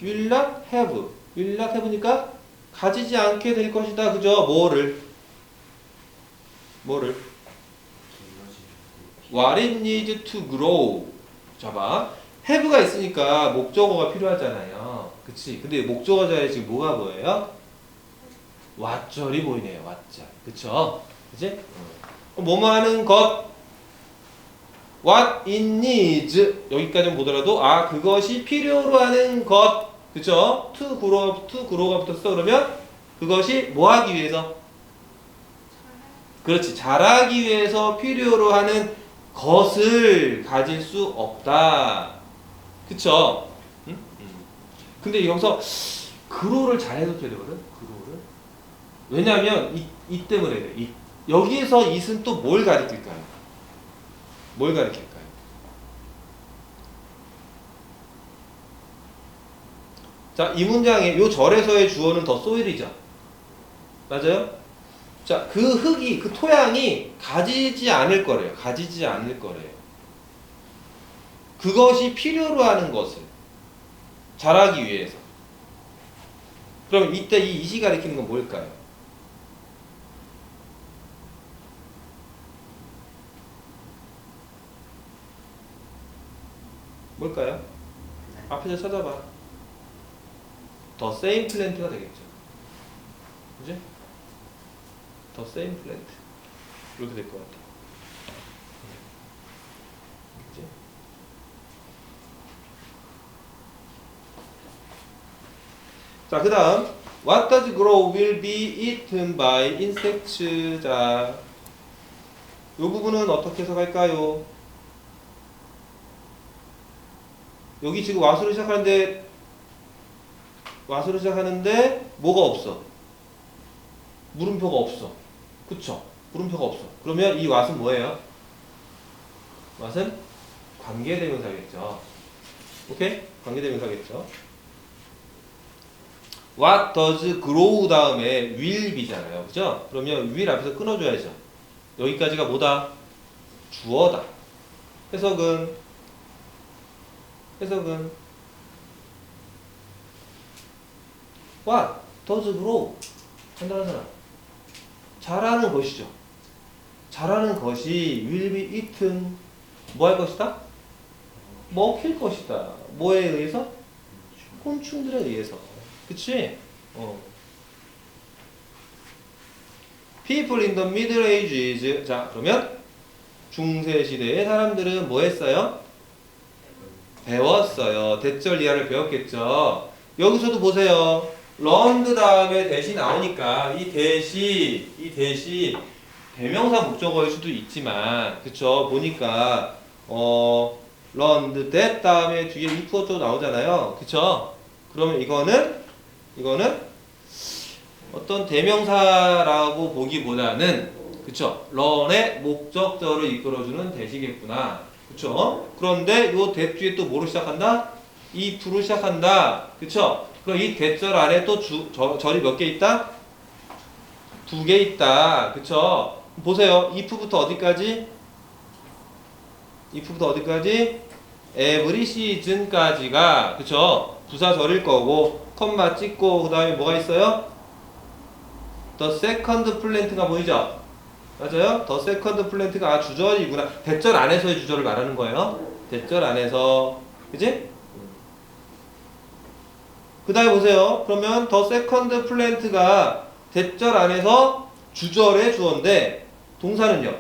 Will not have. Will not have니까 가지지 않게 될 것이다. 그죠? 뭐를? What it needs to grow. 봐봐. have가 있으니까 목적어가 필요하잖아요. 그치? 근데 목적어자에 지금 뭐가 보여요? 왓절이 보이네요. 왓절. 그쵸? 그치? 뭐뭐 하는 것. what it needs 여기까지는 보더라도 아 그것이 필요로 하는 것 그쵸? to grow가 붙었어 그러면 그것이 뭐 하기 위해서? 그렇지 자라기 위해서 필요로 하는 것을 가질 수 없다 그쵸? 응? 근데 여기서 grow를 잘 해석해야 되거든 grow를 왜냐면 이 때문에 그래. 여기에서 it은 또 뭘 가리킬까요? 뭘 가리킬까요? 자, 이 문장에 요 절에서의 주어는 더 soil이죠. 맞아요? 자, 그 흙이 그 토양이 가지지 않을 거래요. 가지지 않을 거래요. 그것이 필요로 하는 것을 자라기 위해서. 그럼 이때 이 it이 가리키는 건 뭘까요? 뭘까요? 앞에서 찾아봐. 더 same plant가 되겠죠. 그지? 더 same plant. 이렇게 될 것 같아. 그지? 자, 그 다음. What does grow will be eaten by insects. 자, 이 부분은 어떻게 해석할까요? 여기 지금 what으로 시작하는데 뭐가 없어? 물음표가 없어. 그쵸? 물음표가 없어. 그러면 이 what은 뭐예요? what은 관계대명사겠죠. 오케이? 관계대명사겠죠. What does grow 다음에 will be잖아요. 그죠? 그러면 will 앞에서 끊어줘야죠. 여기까지가 뭐다? 주어다. 해석은 What does grow? 한다는 사람. 자라는 것이죠. 자라는 것이 will be eaten. 뭐 할 것이다? 먹힐 것이다. 뭐에 의해서? 곤충들에 의해서. 그치? People in the Middle Ages. 자, 그러면 중세 시대의 사람들은 뭐 했어요? 배웠어요. 대절 이하를 배웠겠죠. 여기서도 보세요. learned 다음에 대시 나오니까 이 대시 대명사 목적어일 수도 있지만 그쵸? 보니까 learned that 다음에 뒤에 if 어쩌고 나오잖아요. 그쵸? 그러면 이거는 어떤 대명사라고 보기보다는 그쵸? learn의 목적절을 이끌어주는 대시겠구나. 그쵸? 그런데 요 that 뒤에 또 뭐로 시작한다? if로 시작한다. 그쵸? 그럼 이 대절 안에 또 절이 몇 개 있다? 2개 있다. 그쵸? 보세요. if부터 어디까지? every season까지가 그쵸? 부사절일 거고 컴마 찍고 그 다음에 뭐가 있어요? the second plant가 보이죠? 맞아요? the second plant가 주절이구나. 대절 안에서의 주절을 말하는 거예요. 대절 안에서 그지? 그 다음에 보세요. 그러면 the second plant가 대절 안에서 주절의 주어인데 동사는요?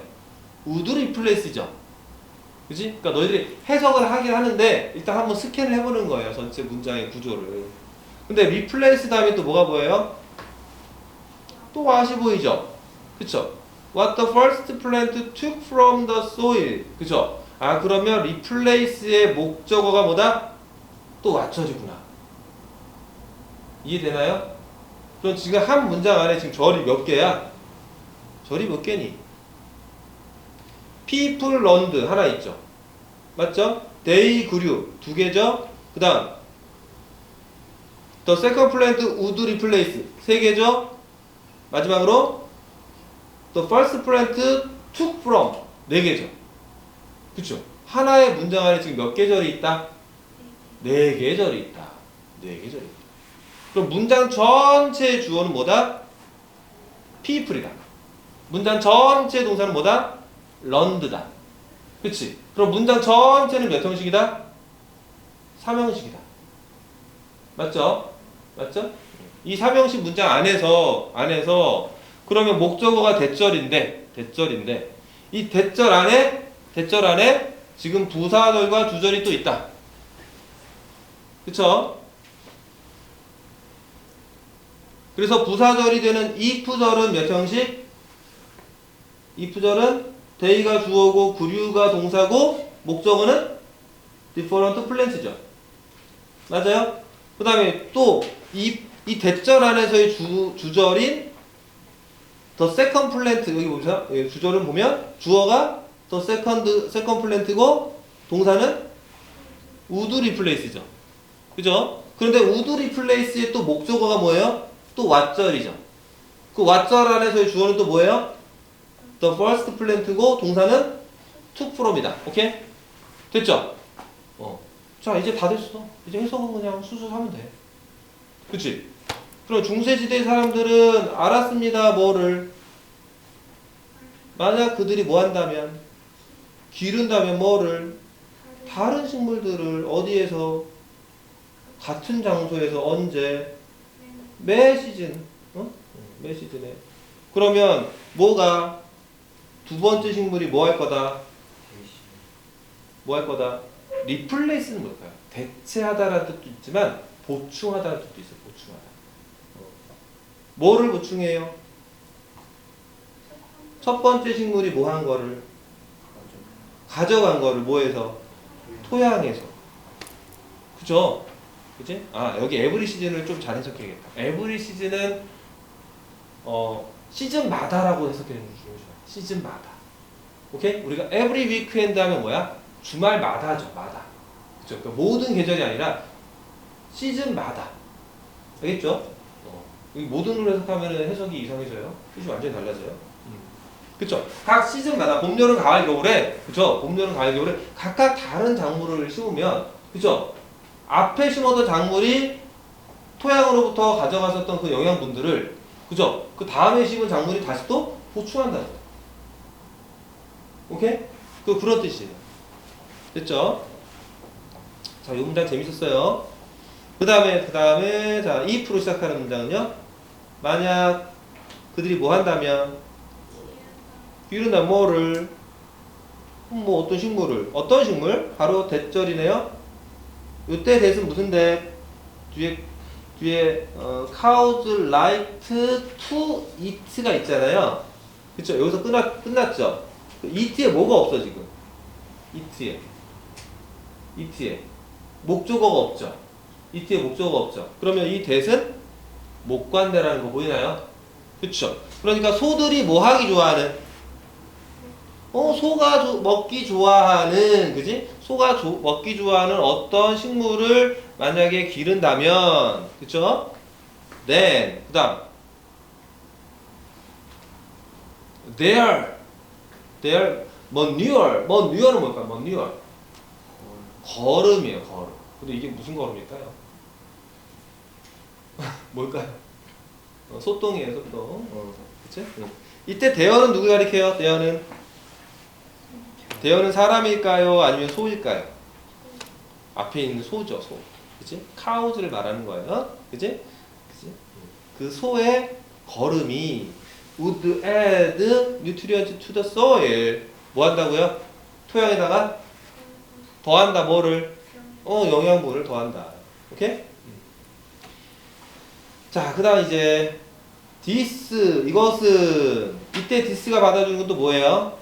would replace죠. 그지? 그러니까 너희들이 해석을 하긴 하는데 일단 한번 스캔을 해보는 거예요. 전체 문장의 구조를. 근데 replace 다음에 또 뭐가 보여요? 또 what이 보이죠? 그쵸? What the first plant took from the soil. 그쵸? 아 그러면 replace의 목적어가 뭐다? 또 what쳐지구나. 이해되나요? 그럼 지금 한 문장 안에 지금 절이 몇 개야? 절이 몇 개니? People learned 하나 있죠. 맞죠? They grew 2개죠. 그 다음 The second plant would replace 3개죠. 마지막으로 The first plant took from 4개죠. 그쵸? 하나의 문장 안에 지금 몇 개 절이 있다? 4개 절이 있다. 4개 절이 있다. 그럼 문장 전체의 주어는 뭐다? people이다. 문장 전체의 동사는 뭐다? learned다. 그치? 그럼 문장 전체는 몇 형식이다? 3형식이다. 맞죠? 이 3형식 문장 안에서 그러면 목적어가 대절인데 이 대절 안에 지금 부사절과 주절이 또 있다. 그쵸? 그래서 부사절이 되는 if절은 몇 형식? if절은 day가 주어고 구류가 동사고 목적어는 different plants죠. 맞아요? 그 다음에 또 이 대절 안에서의 주절인 the second plant 여기 보세요. 주절은 보면 주어가 the second plant고 동사는 would replace죠. 그죠? 그런데 would replace의 또 목적어가 뭐예요? 또 what절이죠. 그 what절 안에서의 주어는 또 뭐예요? the first plant고 동사는 to from이다. 오케이? 됐죠? 자 이제 다 됐어. 이제 해석은 그냥 수술하면 돼. 그치? 그럼 중세시대 사람들은 알았습니다. 뭐를? 만약 그들이 뭐 한다면? 기른다면 뭐를? 다른 식물들을 어디에서? 같은 장소에서 언제? 매 시즌. 매 시즌에. 그러면 뭐가? 두 번째 식물이 뭐 할 거다? 뭐 할 거다? 리플레이스는 뭘까요? 대체하다라는 뜻도 있지만 보충하다라는 뜻도 있어요. 보충하다. 뭐를 보충해요? 첫 번째 식물이 뭐 한 거를? 가져간 거를 뭐해서? 토양에서. 그죠? 그지? 아 여기 에브리 시즌을 좀 잘 해석해야겠다. 에브리 시즌은 시즌마다라고 해석해주는 게 좋아요. 시즌마다. 오케이? 우리가 에브리 위크엔드 하면 뭐야? 주말마다죠. 마다. 그죠? 그러니까 모든 계절이 아니라 시즌마다. 알겠죠? 여기 모든으로 해석하면 해석이 이상해져요. 뜻이 완전히 달라져요. 그쵸? 각 시즌마다 봄, 여름, 가을, 겨울에 그쵸? 봄, 여름, 가을, 겨울에 각각 다른 작물을 심으면 그쵸? 앞에 심었던 작물이 토양으로부터 가져갔었던 그 영양분들을 그죠? 그 다음에 심은 작물이 다시 또 보충한다는 거예요. 오케이? 그런 뜻이에요. 됐죠? 자, 이 문장 재밌었어요. 그 다음에 자, if로 시작하는 문장은요. 만약 그들이 뭐 한다면 기른다 뭐를 뭐 어떤 식물을 어떤 식물? 바로 대절이네요. 요때 대신 무슨 대? 뒤에 cows like to eat가 있잖아요. 그쵸? 여기서 끝났죠? eat에 뭐가 없어 지금? eat에 목적어가 없죠. eat에 목적어가 없죠. 그러면 이 대신 목관대라는 거 보이나요? 그쵸? 그러니까 소들이 뭐 하기 좋아하는? 소가 먹기 좋아하는, 그지? 소가 먹기 좋아하는 어떤 식물을 만약에 기른다면, 그쵸? then, 그 다음, their manure는 뭘까요? manure. 걸음이에요, 걸음. 근데 이게 무슨 걸음일까요? 뭘까요? 소똥이에요, 소똥. 그치? 이때 대어는 누구 가리켜요? 대어는 사람일까요? 아니면 소일까요? 앞에 있는 소죠, 소. 그치? 카우즈를 말하는 거예요. 그치? 그 소의 걸음이 would add nutrients to the soil. 뭐 한다고요? 토양에다가 더한다, 뭐를? 영양분을 더한다. 오케이? 자, 그 다음 이제 this, 이것은 이때 this가 받아주는 건 또 뭐예요?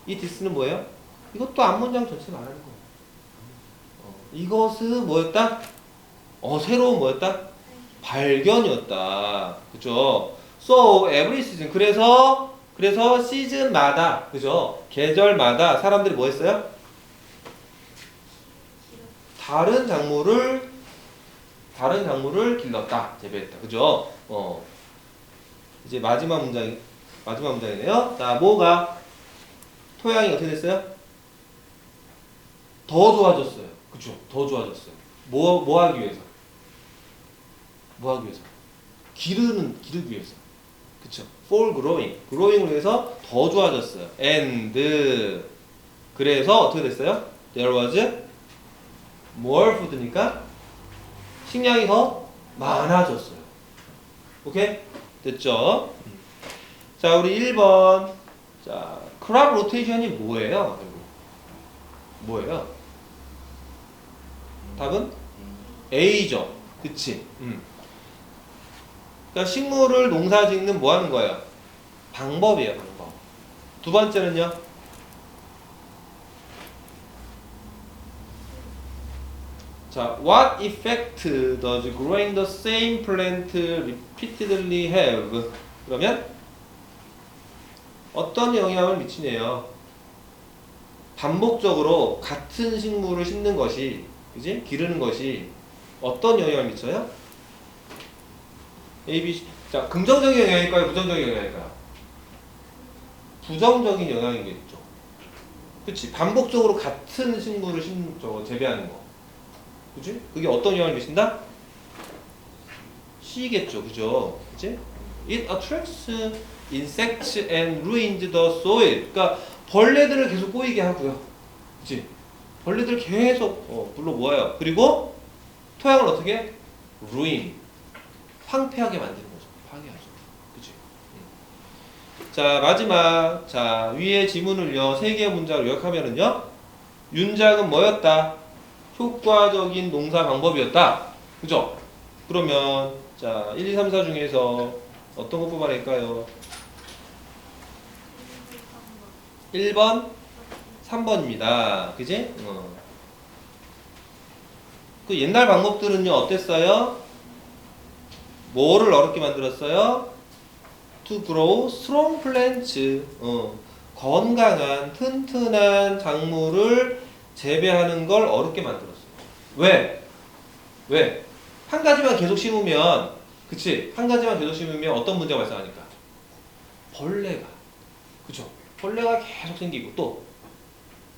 이 this는 뭐예요? 이것도 앞문장 전체 말하는 거예요. 이것은 뭐였다? 새로운 뭐였다? 발견이었다. 그죠? So every season. 그래서 시즌마다, 그죠? 계절마다 사람들이 뭐 했어요? 다른 작물을 길렀다. 재배했다. 그죠? 이제 마지막 문장이네요. 자, 뭐가? 토양이 어떻게 됐어요? 더 좋아졌어요. 그쵸? 더 좋아졌어요. 뭐 하기 위해서? 기르기 위해서. 그쵸? for growing을 위해서 더 좋아졌어요. and 그래서 어떻게 됐어요? there was more food니까 식량이 더 많아졌어요. 오케이? 됐죠? 자, 우리 1번 자, 크랍 로테이션이 뭐예요? 결국? 뭐예요? 답은 A죠. 그치? 그러니까 식물을 농사 짓는 뭐 하는 거예요? 방법이에요, 방법. 두 번째는요? 자, what effect does growing the same plant repeatedly have? 그러면 어떤 영향을 미치네요. 반복적으로 같은 식물을 심는 것이, 그지? 기르는 것이 어떤 영향을 미쳐요? A, B, C. 자, 긍정적인 영향일까요? 부정적인 영향일까요? 부정적인 영향이겠죠. 그치? 반복적으로 같은 식물을 재배하는 거. 그치? 그게 어떤 영향을 미친다? C겠죠. 그죠? 그치? It attracts insects and ruins the soil. 그러니까 벌레들을 계속 꼬이게 하고요. 그치? 벌레들을 계속 불러 모아요. 그리고 토양을 어떻게? ruin. 황폐하게 만드는 거죠. 파괴하죠. 그치? 자, 마지막. 자, 위에 지문을요, 3개의 문장으로 요약하면은요, 윤작은 뭐였다? 효과적인 농사 방법이었다. 그죠? 그러면, 자, 1, 2, 3, 4 중에서 어떤 거 뽑아낼까요? 1번, 3번입니다. 그지? 그 옛날 방법들은요, 어땠어요? 뭐를 어렵게 만들었어요? To grow strong plants. 건강한, 튼튼한 작물을 재배하는 걸 어렵게 만들었어요. 왜? 왜? 한 가지만 계속 심으면, 그치? 한 가지만 계속 심으면 어떤 문제가 발생하니까? 벌레가. 그쵸? 벌레가 계속 생기고,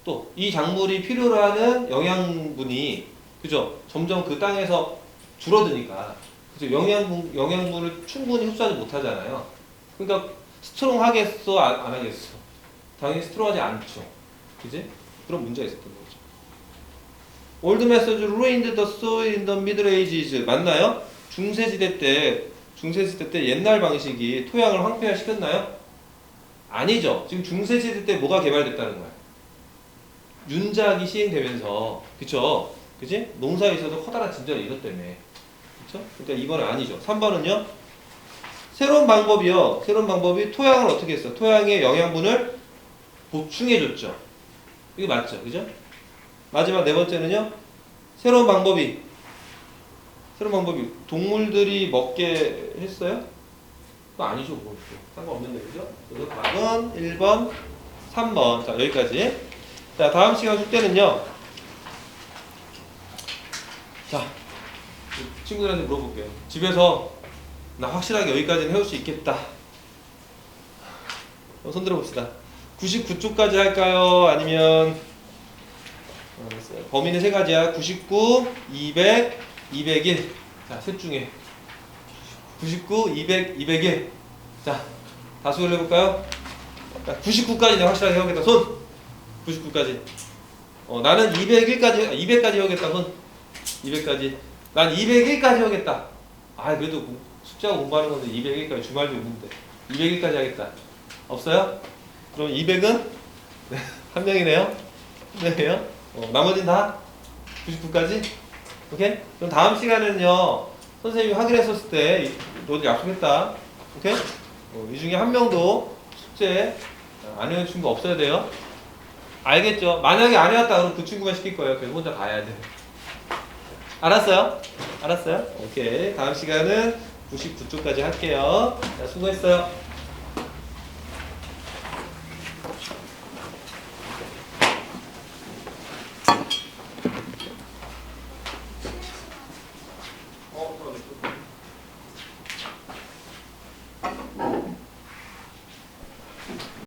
또, 이 작물이 필요로 하는 영양분이, 그죠? 점점 그 땅에서 줄어드니까, 그죠? 영양분을 충분히 흡수하지 못하잖아요. 그러니까, 스트롱하겠어? 안 하겠어? 당연히 스트롱하지 않죠. 그지? 그런 문제가 있었던 거죠. Old methods ruined the soil in the Middle Ages. 맞나요? 중세시대 때 옛날 방식이 토양을 황폐화시켰나요? 아니죠. 지금 중세시대 때 뭐가 개발됐다는 거야? 윤작이 시행되면서, 그쵸? 그치? 농사에 있어서 커다란 진전이 있었다며. 그쵸? 그러니까 2번은 아니죠. 3번은요? 새로운 방법이 토양을 어떻게 했어? 토양의 영양분을 보충해줬죠. 이거 맞죠? 그죠? 마지막 4번째는요? 새로운 방법이 동물들이 먹게 했어요? 그거 아니죠. 그거 상관없는데, 그죠? 그래서 답은 1번, 3번. 자, 여기까지. 자, 다음 시간 숙제는요. 자, 친구들한테 물어볼게요. 집에서 나 확실하게 여기까지는 해올 수 있겠다. 손 들어봅시다. 99쪽까지 할까요? 아니면 범위는 3가지야. 99, 200, 201. 자, 셋 중에 99, 200, 201. 자, 다수결 해볼까요? 99까지 내가 확실하게 해오겠다. 손! 99까지. 나는 200까지 해오겠다. 손! 200까지. 난 201까지 해오겠다. 아, 그래도 숙제하고 공부하는 건데 201까지 주말도 있는데 201까지 하겠다. 없어요? 그럼 200은? 네, 한 명이네요? 한 명이에요? 나머지는 다? 99까지? 오케이? 그럼 다음 시간에는요, 선생님이 확인했었을 때, 너도 약속했다. 오케이? 이 중에 한 명도 숙제 안 해온 친구 없어야 돼요. 알겠죠? 만약에 안 해왔다 그러면 그 친구만 시킬 거예요. 그래서 혼자 가야 돼. 알았어요? 알았어요? 오케이. 다음 시간은 99쪽까지 할게요. 자, 수고했어요.